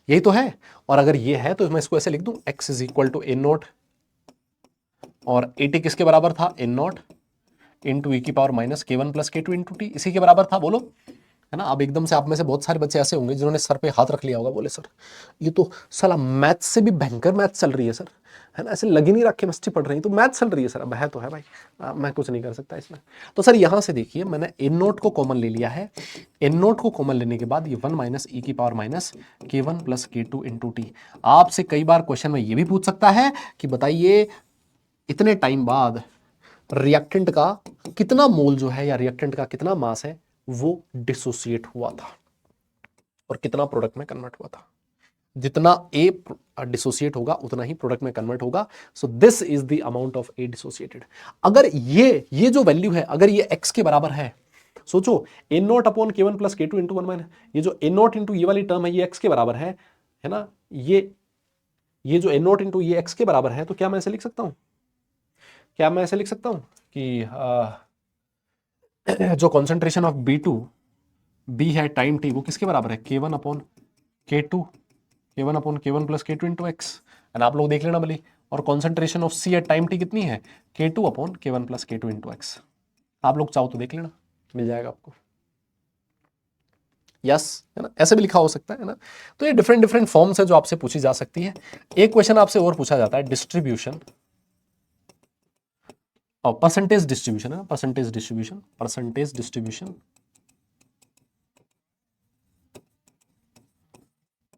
यही तो है। और अगर ये है तो मैं इसको ऐसे लिख दूं, x is equal to A naught और 80 किसके बराबर था? ए नॉट इंटू ई की power minus K one plus K two into T, इसी के बराबर था, बोलो, है ना। अब एकदम से आप में से बहुत सारे बच्चे ऐसे होंगे जिन्होंने सर पे हाथ रख लिया होगा, बोले सर ये तो साला मैथ से भी भयंकर मैथ चल रही है सर, है ना, ऐसे लगी नहीं रखे मस्ती पढ़ रही है तो मैथ चल रही है सर। अब है तो है भाई, मैं कुछ नहीं कर सकता इसमें। तो सर यहां से देखिए, मैंने एन नोट को कॉमन ले लिया है। एन नोट को कॉमन लेने के बाद ये 1 माइनस ई की power minus K one plus K two into T. आपसे कई बार क्वेश्चन में ये भी पूछ सकता है कि बताइए इतने टाइम बाद रिएक्टेंट का कितना मोल जो है, या रिएक्टेंट का कितना मास है वो डिसोसिएट हुआ था और कितना प्रोडक्ट में कन्वर्ट हुआ था। जितना ए डिसोसिएट होगा उतना ही प्रोडक्ट में कन्वर्ट होगा। So this is the amount of A dissociated. अगर ये जो वैल्यू है, अगर ये एक्स के बराबर है, सोचो ए not upon K one plus K two into one minus, ये जो ए नॉट इंटू ये वाली टर्म है ये एक्स के बराबर है ना। ये जो ए नॉट इंटू ये एक्स के बराबर है, तो क्या मैं ऐसे लिख सकता हूं, क्या मैं ऐसे लिख सकता हूं कि जो कॉन्सेंट्रेशन ऑफ बी है टाइम टी, वो किसके बराबर है? K one upon K two, K one upon K one plus K two into X. And आप लोग देख लेना भले। और concentration of C at time T कितनी है? K two upon K one plus K two into X. आप लोग चाहो तो देख लेना, मिल जाएगा आपको। यस, है ना, ऐसे भी लिखा हो सकता है ना। तो ये डिफरेंट डिफरेंट फॉर्म्स है जो आपसे पूछी जा सकती है। एक क्वेश्चन आपसे और पूछा जाता है, डिस्ट्रीब्यूशन और परसेंटेज डिस्ट्रीब्यूशन है, percentage distribution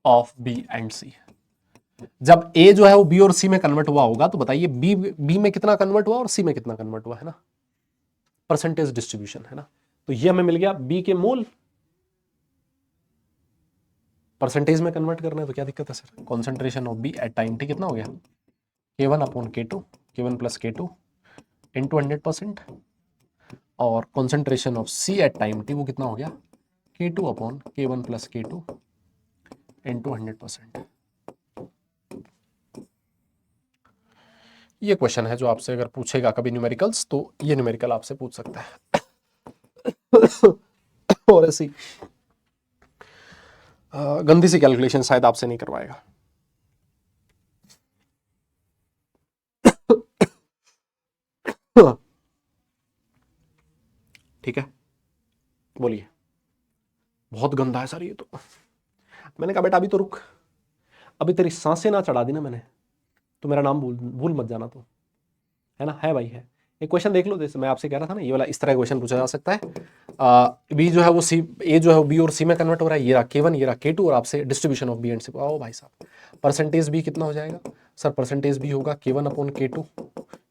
of B and C. जब ए जो है वो बी और सी में कन्वर्ट हुआ होगा, तो बताइए बी में कितना कन्वर्ट हुआ और सी में कितना कन्वर्ट हुआ, है ना, परसेंटेज डिस्ट्रीब्यूशन, है ना। तो ये हमें मिल गया बी के मोल परसेंटेज में कन्वर्ट करना है, तो क्या दिक्कत है sir? Concentration of B at time T कितना हो गया? K one upon K two, K one plus K two into 100%। और concentration of C at time T वो कितना हो गया? K two upon K one plus K two into 100%। ये question है जो आपसे अगर पूछेगा कभी न्यूमेरिकल्स, तो ये न्यूमेरिकल आपसे पूछ सकता है। और ऐसी गंदी सी कैलकुलेशन शायद आपसे नहीं करवाएगा। ठीक है, बोलिए। बहुत गंदा है सर ये तो। मैंने कहा बेटा अभी तो रुक, अभी तेरी सांसें ना चढ़ा दी ना मैंने तो मेरा नाम भूल मत जाना तो, है ना। है भाई है। एक क्वेश्चन देख लो, जैसे मैं आपसे कह रहा था ना, ये वाला इस तरह का क्वेश्चन पूछा जा सकता है। बी जो है वो सी, ए जो है वो बी और सी में कन्वर्ट हो रहा है, ये रहा K1, ये रहा K2, और आपसे डिस्ट्रीब्यूशन ऑफ बी एंड सी। आओ भाई साहब, परसेंटेज बी कितना हो जाएगा सर? परसेंटेज बी होगा K1 upon K2,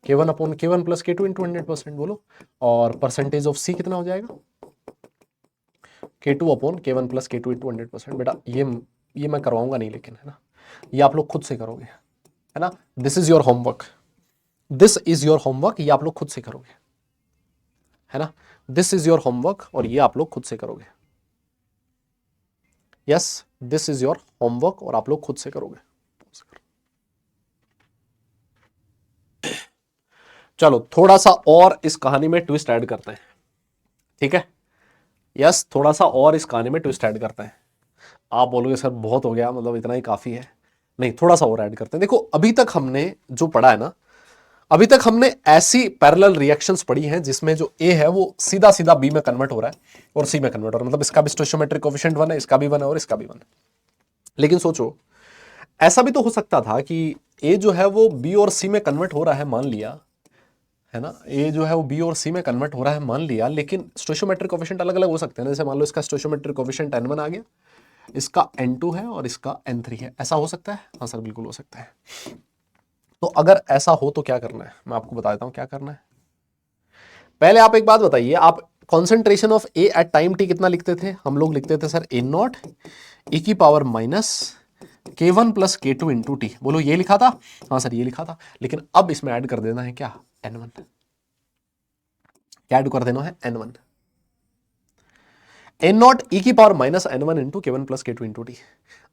K1 upon K1 plus K2 into 100%, बोलो। और परसेंटेज ऑफ सी कितना हो जाएगा? K2 upon K1 plus K2 into 100%। बेटा ये मैं करवाऊंगा नहीं, लेकिन है ना, ये आप लोग खुद से करोगे, है ना। This is your homework, this is your homework, ये आप लोग खुद से करोगे, है ना। दिस इज योर होमवर्क और ये आप लोग खुद से करोगे। Yes, this is your homework और आप लोग खुद से करोगे। चलो थोड़ा सा और इस कहानी में ट्विस्ट ऐड करते हैं, ठीक है। यस, थोड़ा सा और इस कहानी में ट्विस्ट ऐड करते हैं। आप बोलोगे सर बहुत हो गया, मतलब इतना ही काफी है। नहीं, थोड़ा सा और ऐड करते हैं। देखो अभी तक हमने जो पढ़ा है ना, अभी तक हमने ऐसी पैरेलल रिएक्शंस पढ़ी हैं जिसमें जो ए है वो सीधा सीधा बी में कन्वर्ट हो रहा है और सी में कन्वर्ट हो रहा है, मतलब इसका भी स्टोइचियोमेट्रिक कोएफिशिएंट 1 है, इसका भी 1 है और इसका भी 1 है। लेकिन सोचो, ऐसा भी तो हो सकता था कि ए जो है वो बी और सी में कन्वर्ट हो रहा है, मान लिया, है ना। ए जो है वो बी और सी में कन्वर्ट हो रहा है, मान लिया, लेकिन स्टोइचियोमेट्रिक कोएफिशिएंट अलग अलग हो सकते हैं। जैसे मान लो इसका स्टोइचियोमेट्रिक कोएफिशिएंट n1 आ गया, इसका n2 है और इसका n3 है। ऐसा हो सकता है? हाँ सर बिल्कुल हो सकता है। तो अगर ऐसा हो तो क्या करना है, मैं आपको बता देता हूं क्या करना है। पहले आप एक बात बताइए, आप concentration of A at time T कितना लिखते थे? हम लोग लिखते थे सर ए नॉट ई की power minus K1 plus K2 into T. बोलो ये लिखा था? हाँ सर ये लिखा था। लेकिन अब इसमें ऐड कर देना है क्या? N1। क्या ऐड कर देना है? N1। ए नॉट ई की power minus N1 into K1 plus K2 into T.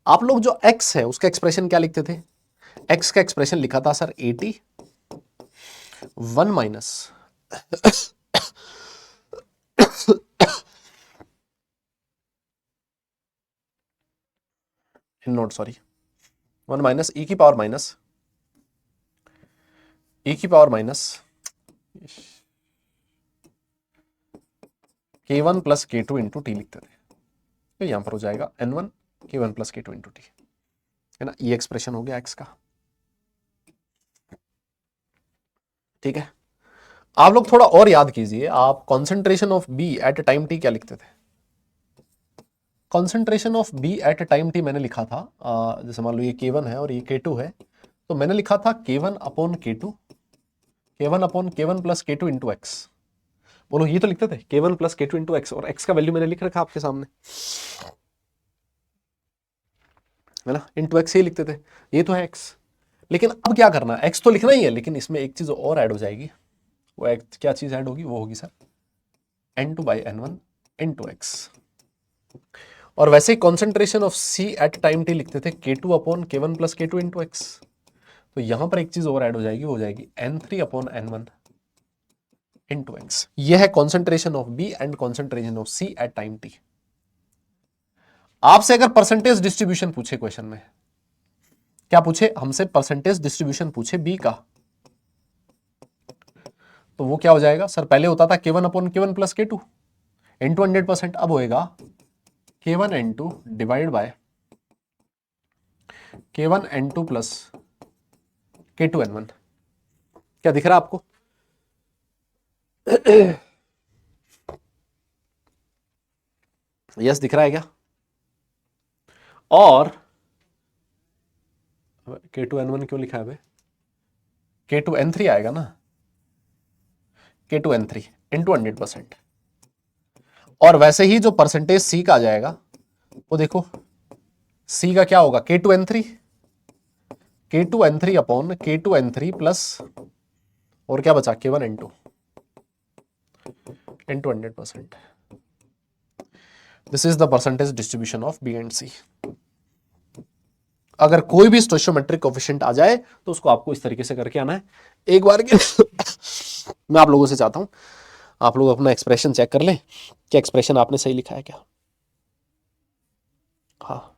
आप लोग जो x है उसका एक्सप्रेशन क्या लिखते थे? x का एक्सप्रेशन लिखा था sir AT 1 minus naught, sorry, 1 minus e की power minus K1 plus K2 into T लिखते थे। तो यहां पर हो जाएगा N1 K1 plus K2 into T, है ना। ये एक्सप्रेशन हो गया x का, ठीक है। आप लोग थोड़ा और याद कीजिए, आप concentration of B at time T क्या लिखते थे? Concentration of B at time T मैंने लिखा था, जैसे मान लो ये K1 है और ये K2 है, तो मैंने लिखा था K1 upon K2, K1 upon K1 plus K2 into x. बोलो ये तो लिखते थे K1 plus K2 into x, और एक्स का वैल्यू मैंने लिख रखा आपके सामने, है ना। इंटू एक्स ही लिखते थे, ये तो है एक्स। लेकिन अब क्या करना है, एक्स तो लिखना ही है, लेकिन इसमें एक चीज और ऐड हो जाएगी। वो क्या चीज ऐड होगी? वो होगी sir N2 by N1 into x. और वैसे ही concentration of C at time T लिखते थे K2 upon K1 plus K2 into x. तो यहां पर एक चीज और ऐड हो जाएगी, वो हो जाएगी N3 upon N1 into X. यह है concentration of B and concentration of C at time T. आपसे अगर परसेंटेज डिस्ट्रीब्यूशन पूछे क्वेश्चन में, क्या पूछे हमसे? परसेंटेज डिस्ट्रीब्यूशन पूछे बी का, तो वो क्या हो जाएगा सर? पहले होता था K1 upon K1 plus K2 into 100%, अब होएगा K1 N2 divide by K1 N2 plus K2 N1। क्या दिख रहा है आपको? यस दिख रहा है क्या? और K2 N1 क्यों लिखा है भाई? K2 N3 आएगा ना, K2 N3 इंटू 100%। और वैसे ही जो परसेंटेज सी का आ जाएगा, वो देखो सी का क्या होगा? K2 N3 upon K2 N3 plus, और क्या बचा? K1 N2 into 100%। This is the percentage distribution of B and C. अगर कोई भी स्टोइचियोमेट्रिक कोएफिशिएंट आ जाए तो उसको आपको इस तरीके से करके आना है। एक बार के मैं आप लोगों से चाहता हूं आप लोग अपना एक्सप्रेशन चेक कर लें कि एक्सप्रेशन आपने सही लिखा है क्या। हाँ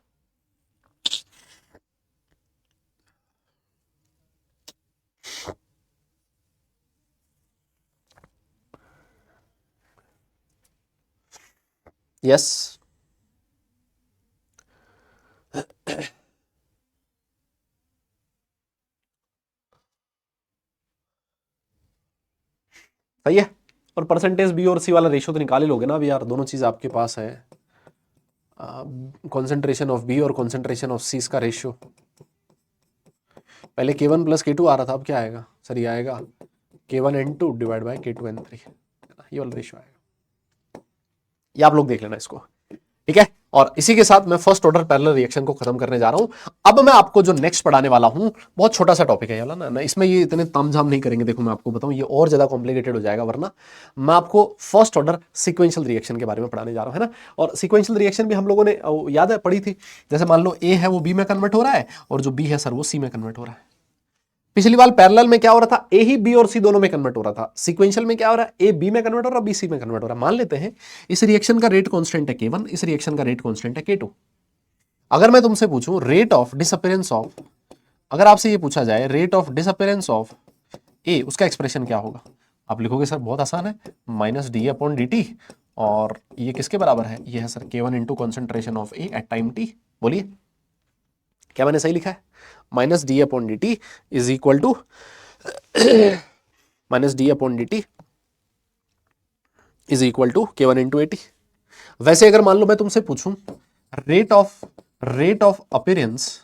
यस सही है। और परसेंटेज बी और सी वाला रेशियो तो निकाल ही लोगे ना अभी यार, दोनों चीज आपके पास है। कॉन्सेंट्रेशन ऑफ बी और कॉन्सेंट्रेशन ऑफ सी इसका रेशियो, पहले K1 प्लस K2 आ रहा था, अब क्या आएगा सर, ये आएगा K1N2 डिवाइड बाई K2N3, ये वाला रेशियो आएगा। ये आप लोग देख लेना इसको, ठीक है। और इसी के साथ मैं फर्स्ट ऑर्डर पैरेलल रिएक्शन को खत्म करने जा रहा हूं। अब मैं आपको जो नेक्स्ट पढ़ाने वाला हूं बहुत छोटा सा टॉपिक है ये वाला ना, इसमें ये इतने तामझाम नहीं करेंगे। देखो मैं आपको बताऊं, ये और ज्यादा कॉम्प्लिकेटेड हो जाएगा, वरना मैं आपको फर्स्ट ऑर्डर सीक्वेंशियल रिएक्शन के बारे में पढ़ाने जा रहा हूं, है ना। और सीक्वेंशियल रिएक्शन भी हम लोगों ने याद है पढ़ी थी। जैसे मान लो ए है वो बी में कन्वर्ट हो रहा है, और जो बी है सर वो सी में कन्वर्ट हो रहा है। पिछली बार पैरेलल में क्या हो रहा था, ए ही बी और सी दोनों में कन्वर्ट हो रहा था। सीक्वेंशियल में क्या हो रहा है, ए बी में कन्वर्ट हो रहा है, बी सी में कन्वर्ट हो रहा है। मान लेते हैं इस रिएक्शन का रेट कांस्टेंट है K1, इस रिएक्शन का रेट कांस्टेंट है K2। अगर मैं तुमसे पूछूं रेट ऑफ डिसअपीयरेंस ऑफ, अगर आपसे ये पूछा जाए रेट ऑफ डिसअपीयरेंस ऑफ ए, उसका एक्सप्रेशन क्या होगा, आप लिखोगे सर बहुत आसान है, minus D upon D T, और ये किसके बराबर है, ये है sir K1 into concentration of A at time T. बोलिए क्या मैंने सही लिखा है, minus D upon D T is equal to minus D upon D T is equal to K1 into A T. वैसे अगर मान लो मैं तुमसे पूछूं रेट ऑफ अपीयरेंस,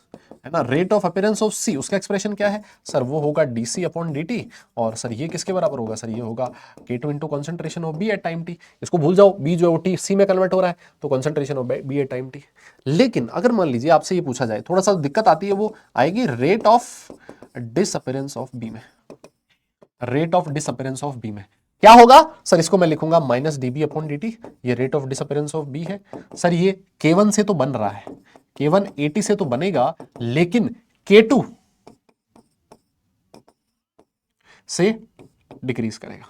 है ना, rate of appearance of C, उसका एक्सप्रेशन क्या है सर, वो होगा D C upon D T, और सर ये किसके बराबर होगा सर, ये होगा K2 into concentration of B at time T. इसको भूल जाओ, बी जो है वो टी सी में कन्वर्ट हो रहा है, तो concentration of B at time T. लेकिन अगर मान लीजिए आपसे ये पूछा जाए, थोड़ा सा दिक्कत आती है, वो आएगी rate of disappearance of B में, rate of disappearance of B में क्या होगा सर, इसको मैं लिखूंगा minus DB upon D T, ये rate of disappearance of B है। सर ये K1 से तो बन रहा है, K1 80 से तो बनेगा, लेकिन K2 से डिक्रीज करेगा,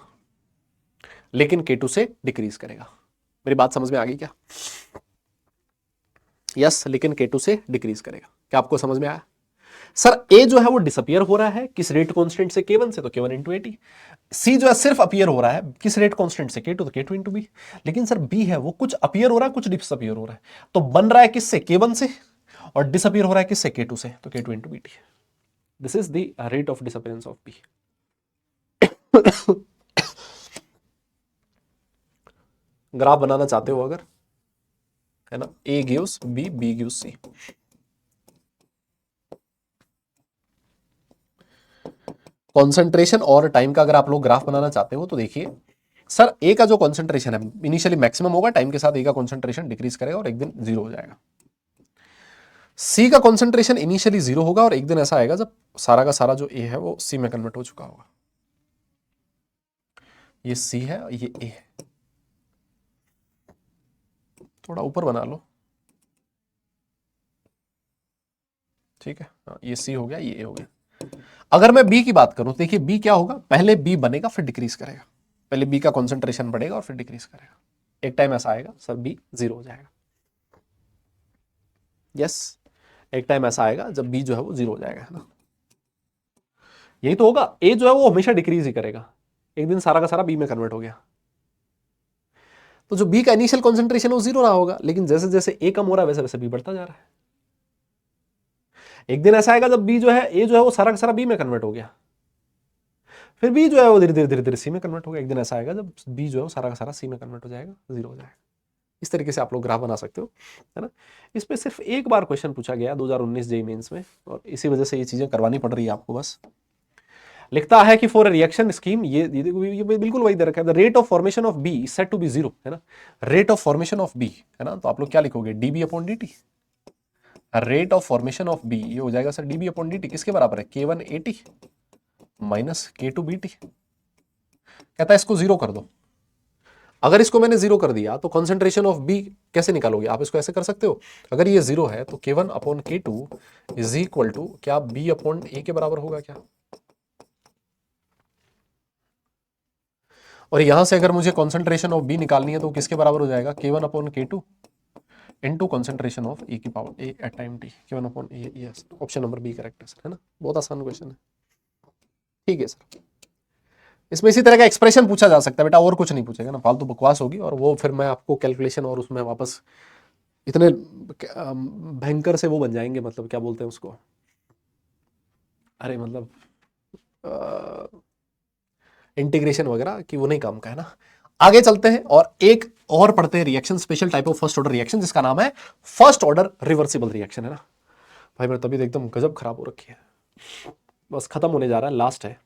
लेकिन K2 से डिक्रीज करेगा। मेरी बात समझ में आ गई क्या, यस, लेकिन K2 से डिक्रीज करेगा। क्या आपको समझ में आया सर, ए जो है वो डिसअपियर हो रहा है किस रेट कांस्टेंट से, K1 से, तो K1 इंटू ए टी। सी जो है सिर्फ अपीयर हो रहा है किस रेट कांस्टेंट से, K2, तो K2 इंटू बी। लेकिन सर बी है वो कुछ अपीयर हो रहा है कुछ डिसअपियर हो रहा है, तो बन रहा है किससे, K1 से, और डिसअपियर हो रहा है किससे, K2 से, तो K2 into B T. This is the rate of disappearance of B. Graph बनाना चाहते हो अगर, है ना, A gives B, B gives C. Concentration और टाइम का अगर आप लोग ग्राफ बनाना चाहते हो तो देखिए सर, ए का जो कॉन्सेंट्रेशन है इनिशियली मैक्सिमम होगा, टाइम के साथ ए का कॉन्सेंट्रेशन डिक्रीज करेगा और एक दिन जीरो हो जाएगा। सी का कॉन्सेंट्रेशन इनिशियली जीरो होगा और एक दिन ऐसा आएगा जब सारा का सारा जो ए है वो सी में कन्वर्ट हो चुका होगा। ये सी है, ये ए है, थोड़ा ऊपर बना लो, ठीक है, हाँ, ये सी हो गया, ये ए हो गया। अगर मैं बी की बात करूं तो देखिए बी क्या होगा, पहले बी बनेगा फिर डिक्रीज करेगा, पहले बी का कॉन्सेंट्रेशन बढ़ेगा और फिर डिक्रीज करेगा। एक टाइम ऐसा आएगा सर बी जीरो हो जाएगा, यस, एक टाइम ऐसा आएगा जब बी जो है वो जीरो हो जाएगा, है ना, यही तो होगा। ए जो है वो हमेशा डिक्रीज ही करेगा, एक दिन सारा का सारा बी में कन्वर्ट हो गया, तो जो बी का इनिशियल कॉन्सेंट्रेशन वो जीरो रहा होगा, लेकिन जैसे जैसे ए कम हो रहा है वैसे वैसे बी बढ़ता जा रहा है। एक दिन ऐसा आएगा जब बी जो है, ए जो है वो सारा का सारा बी में कन्वर्ट हो गया, फिर बी जो है वो धीरे धीरे धीरे धीरे सी में कन्वर्ट हो गया। एक दिन ऐसा आएगा जब बी जो है वो सारा का सारा सी में कन्वर्ट हो जाएगा, जीरो हो जाएगा। इस तरीके से आप लोग ग्राफ बना सकते हो, है ना। इस पे सिर्फ एक बार क्वेश्चन पूछा गया 2019 जेईई मेंस में, और इसी वजह से ये चीजें करवानी पड़ रही है आपको। बस लिखता है कि फॉर रिएक्शन स्कीम, ये बिल्कुल वही दे रखा है, the rate of formation of B is set to be zero, है ना, rate of formation of B, है ना, तो आप लोग क्या लिखोगे, DB upon D T. Rate of formation of B ये हो जाएगा sir DB upon D T, किसके बराबर है, K1 80 माइनस K2 BT। कहता है इसको जीरो कर दो। अगर इसको मैंने जीरो कर दिया तो कॉन्सेंट्रेशन ऑफ बी कैसे निकालोगे, आप इसको ऐसे कर सकते हो, अगर ये जीरो है तो K1 upon K2 is equal to क्या बी अपॉन ए के बराबर होगा क्या। और यहां से अगर मुझे कॉन्सेंट्रेशन ऑफ बी निकालनी है तो किसके बराबर हो जाएगा, K1/K2 into concentration of A की power A at time T, K1/A। Yes, option number B correct है सर, है ना, बहुत आसान क्वेश्चन है। ठीक है सर, इसमें इसी तरह का एक्सप्रेशन पूछा जा सकता है बेटा, और कुछ नहीं पूछेगा ना, फालतू बकवास होगी, और वो फिर मैं आपको कैलकुलेशन और उसमें वापस इतने भयंकर से वो बन जाएंगे, मतलब क्या बोलते हैं उसको, अरे मतलब इंटीग्रेशन वगैरह कि वो नहीं काम का है ना। आगे चलते हैं और एक और पढ़ते हैं reaction, special type of first order reaction, जिसका नाम है फर्स्ट ऑर्डर रिवर्सिबल रिएक्शन, है ना। भाई मेरी तबीयत एकदम गजब खराब हो रखी है, बस खत्म होने जा रहा है, लास्ट है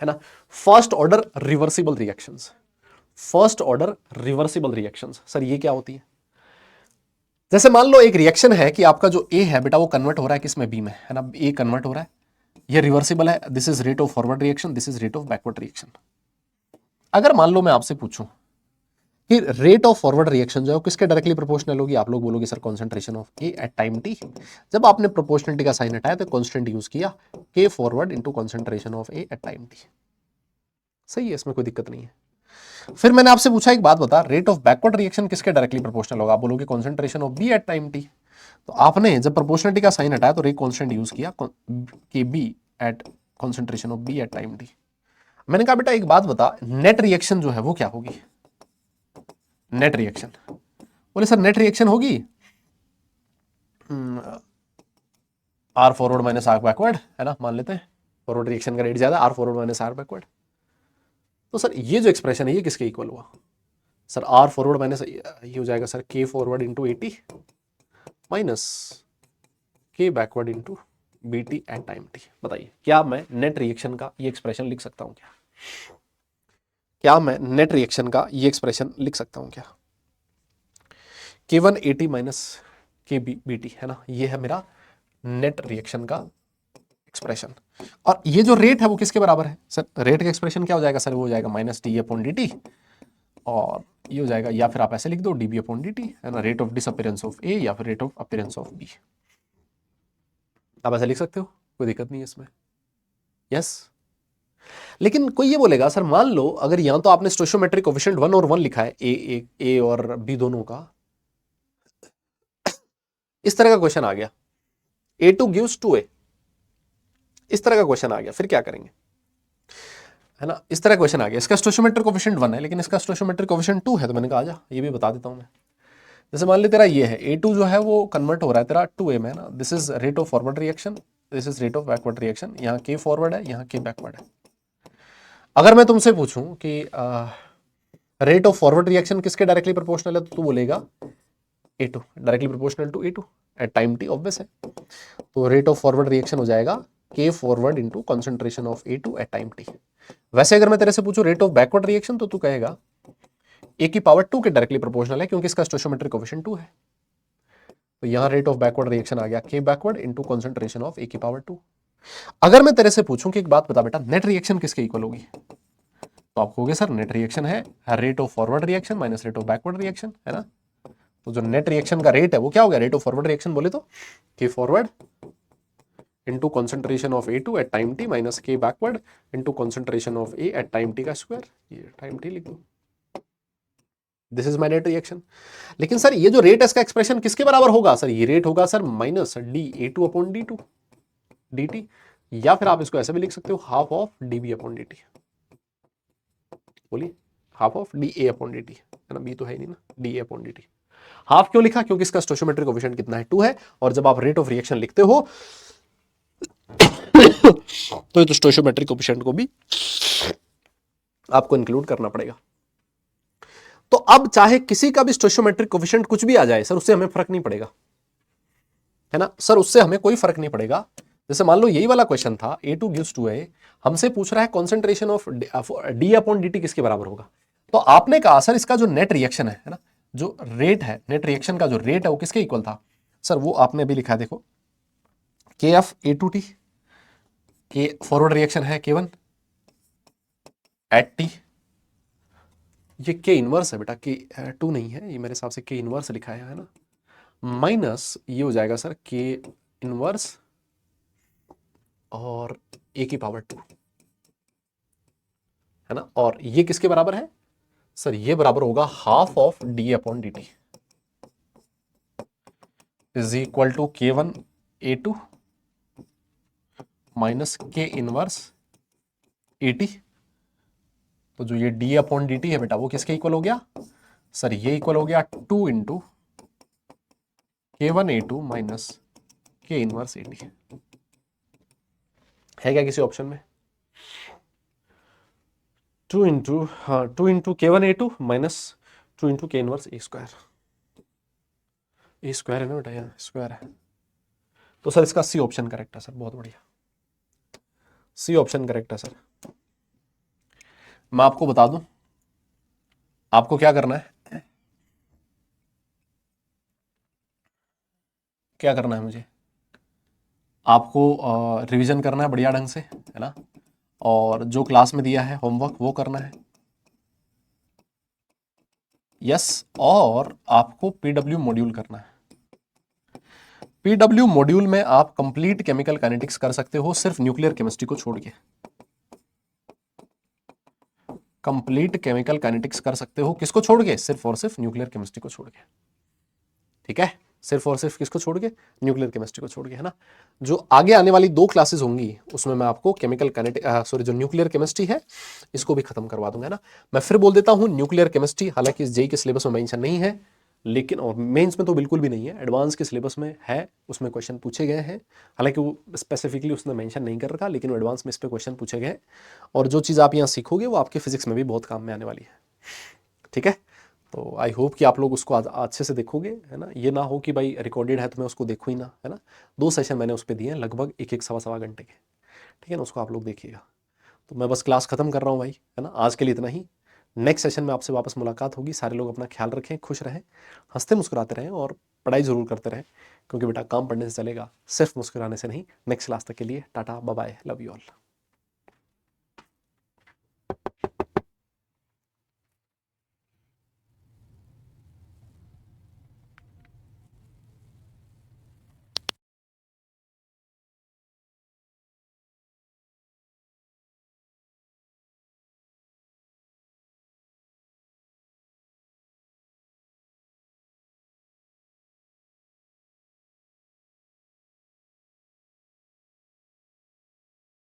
ना। First order reversible reactions, first order reversible reactions, sir ये क्या होती है? जैसे मान लो एक रिएक्शन है कि आपका जो ए है बेटा वो कन्वर्ट हो रहा है किसमें, बी में, है ना, ए कन्वर्ट हो रहा है, ये रिवर्सिबल है, this is rate of forward reaction, this is rate of backward reaction. अगर मान लो मैं आपसे पूछूं कि रेट ऑफ फॉरवर्ड रिएक्शन जो है किसके डायरेक्टली प्रोपोर्शनल होगी, आप लोग बोलोगे sir concentration of A at time T. जब आपने प्रोपोर्शनलिटी का साइन हटाया तो कांस्टेंट यूज किया, K forward into concentration of A at time T. सही है, इसमें कोई दिक्कत नहीं है। फिर मैंने आपसे पूछा एक बात बता, रेट ऑफ बैकवर्ड रिएक्शन किसके डायरेक्टली प्रोपोर्शनल होगा, आप बोलोगे concentration of B at time T. तो आपने जब प्रोपोर्शनलिटी का साइन हटाया तो रे कांस्टेंट यूज किया, K B at concentration of B at time T. मैंने कहा बेटा एक बात बता, नेट रिएक्शन जो है वो क्या होगी, नेट रिएक्शन। बोले सर नेट रिएक्शन होगी R forward minus R backward, है ना, मान लेते हैं फॉरवर्ड रिएक्शन का रेट ज्यादा, R forward minus R backward. तो सर ये जो एक्सप्रेशन है ये किसके इक्वल हुआ, सर आर फॉरवर्ड माइनस ये हो जाएगा sir K forward into 80 minus K backward into B T at time T. बताइए क्या मैं नेट रिएक्शन का ये एक्सप्रेशन लिख सकता हूं क्या, क्या मैं नेट रिएक्शन का ये एक्सप्रेशन लिख सकता हूं क्या, K1 80 माइनस के बी टी, है ना, ये है मेरा नेट रिएक्शन का एक्सप्रेशन। और ये जो रेट है वो किसके बराबर है सर, रेट का एक्सप्रेशन क्या हो जाएगा सर, वो हो जाएगा minus T upon D T, और ये हो जाएगा, या फिर आप ऐसे लिख दो D B upon D T, है ना, rate of disappearance of A या फिर rate of appearance of B. आप ऐसे लिख सकते हो, कोई दिक्कत नहीं है इसमें। यस, लेकिन कोई ये बोलेगा सर मान लो अगर यहां तो आपने स्टोइचोमेट्रिक कोएफिशिएंट 1 और 1 लिखा है, ए और बी दोनों का, इस तरह का क्वेश्चन आ गया, A2 गिव्स 2A, इस तरह का क्वेश्चन आ गया, फिर क्या करेंगे, है ना, इस तरह क्वेश्चन आ गया, इसका स्टोइचोमेट्रिक कोएफिशिएंट 1 है लेकिन इसका स्टोइचोमेट्रिक कोएफिशिएंट 2 है, तो मैंने कहा आजा ये भी बता देता हूं मैं। जैसे मान ले तेरा ये है A2 जो है वो कन्वर्ट हो रहा है तेरा 2A में, है ना, this is rate of forward reaction, this is rate of backward reaction, यहाँ K फॉरवर्ड है, यहाँ K बैकवर्ड है। अगर मैं तुमसे पूछूं कि रेट ऑफ फॉरवर्ड रिएक्शन किसके डायरेक्टली प्रोपोर्शनल है, तो तू बोलेगा A2 directly proportional to A2 at time t, obvious है। तो रेट ऑफ फॉरवर्ड रिएक्शन हो जाएगा K forward into concentration of A2 at time t। वैसे अगर मैं तेरे से पूछूं रेट ऑफ बैकवर्ड रिएक्शन, तो तू कहेगा A की पावर 2 के डायरेक्टली प्रोपोर्शनल है, क्योंकि इसका स्टोइचोमेट्रिक कोएफिशिएंट 2 है। तो यहां रेट ऑफ बैकवर्ड रिएक्शन आ गया K backward into concentration of A की पावर 2। अगर मैं तेरे से पूछूं कि एक बात बता बेटा, नेट रिएक्शन किसके इक्वल होगी, तो आप कहोगे सर नेट रिएक्शन है rate of forward reaction minus rate of backward reaction, है ना। तो जो नेट रिएक्शन का रेट है वो क्या हो गया, रेट ऑफ फॉरवर्ड रिएक्शन बोले तो K forward into concentration of A2 at time t minus K backward into concentration of A at time t का स्क्वायर, ये टाइम t लिख दो, this is my net reaction. लेकिन sir ये जो rate है इसका एक्सप्रेशन किसके बराबर होगा, सर ये रेट होगा sir minus D A2 upon D2 dt, या फिर आप इसको ऐसे भी लिख सकते हो half of dB upon dt। बोलिए half of dA upon dt, है ना, बी तो है नहीं ना, dA अपॉन dt। हाफ क्यों लिखा, क्योंकि इसका स्टोइचोमेट्रिक कोएफिशिएंट कितना है, 2 है, और जब आप रेट ऑफ रिएक्शन लिखते हो तो ये स्टोइचोमेट्रिक कोएफिशिएंट को भी आपको इंक्लूड करना पड़ेगा। तो अब चाहे किसी का भी स्टोइचोमेट्रिक कोएफिशिएंट कुछ भी आ जाए सर, उससे हमें फर्क नहीं पड़ेगा, है ना सर, उससे हमें कोई फर्क नहीं पड़ेगा। जैसे मान लो यही वाला क्वेश्चन था, A2 गिव्स 2A, हमसे पूछ रहा है concentration of D upon dt किसके बराबर होगा। तो आपने कहा सर इसका जो नेट रिएक्शन है ना, जो रेट है, नेट रिएक्शन का जो रेट है वो किसके इक्वल था, सर वो आपने अभी लिखा है, देखो KF A2T, के फॉरवर्ड रिएक्शन है K1 एट T, ये K इनवर्स है बेटा, K2 नहीं है, ये मेरे हिसाब से K इनवर्स लिखा है ना, माइनस ये हो जाएगा सर K इनवर्स और A की पावर 2, है ना, और ये किसके बराबर है सर, ये बराबर होगा half of D upon D T is equal to K1A2 minus K inverse AT। तो जो ये डी अपॉन डी टी है बेटा वो किसके इक्वल हो गया सर, ये इक्वल हो गया 2 into K1A2 minus K inverse AT। है क्या किसी ऑप्शन में? 2 इंटू, हाँ 2 इंटू K1A2 माइनस 2 इंटू के इनवर्स ए स्क्वायर है ना बेटा, यहाँ स्क्वायर है। तो सर इसका सी ऑप्शन करेक्ट है सर, बहुत बढ़िया, सी ऑप्शन करेक्ट है सर। मैं आपको बता दूं आपको क्या करना है, क्या करना है मुझे, आपको रिवीजन करना है बढ़िया ढंग से, है ना, और जो क्लास में दिया है होमवर्क वो करना है, यस, और आपको पीडब्ल्यू मॉड्यूल करना है। पीडब्ल्यू मॉड्यूल में आप कंप्लीट केमिकल काइनेटिक्स कर सकते हो सिर्फ न्यूक्लियर केमिस्ट्री को छोड़ के, कंप्लीट केमिकल काइनेटिक्स कर सकते हो किसको छोड़ के, सिर्फ और सिर्फ न्यूक्लियर केमिस्ट्री को छोड़ के, ठीक है, सिर्फ और सिर्फ किसको छोड़ के, न्यूक्लियर केमिस्ट्री को छोड़ के, है ना। जो आगे आने वाली 2 क्लासेस होंगी उसमें मैं आपको केमिकल काइनेटिक्स सॉरी जो न्यूक्लियर केमिस्ट्री है इसको भी खत्म करवा दूंगा, है ना। मैं फिर बोल देता हूं न्यूक्लियर केमिस्ट्री हालांकि इस जेईई के सिलेबस में मेंशन नहीं है, लेकिन और मेंस में तो बिल्कुल भी नहीं है, एडवांस के सिलेबस में है, उसमें क्वेश्चन पूछे गए हैं, हालांकि वो स्पेसिफिकली उसने मेंशन नहीं कर रखा, लेकिन एडवांस में इस पे क्वेश्चन पूछे गए हैं, और जो चीज़ आप यहाँ सीखोगे वो आपके फिजिक्स में भी बहुत काम में आने वाली है, ठीक है। तो आई होप कि आप लोग उसको अच्छे से देखोगे, है ना, ये ना हो कि भाई रिकॉर्डेड है तो मैं उसको देखूँ ही ना, है ना। 2 सेशन मैंने उस पर दिए हैं लगभग 1-1 सवा घंटे के, ठीक है ना, उसको आप लोग देखिएगा। तो मैं बस क्लास खत्म कर रहा हूँ भाई, है ना, आज के लिए इतना ही। नेक्स्ट सेशन में आपसे वापस मुलाकात होगी, सारे लोग अपना ख्याल रखें, खुश रहें, हंसते मुस्कुराते रहें और पढ़ाई ज़रूर करते रहें, क्योंकि बेटा काम पढ़ने से चलेगा, सिर्फ मुस्कुराने से नहीं। नेक्स्ट क्लास तक के लिए tata bye bye, love you all.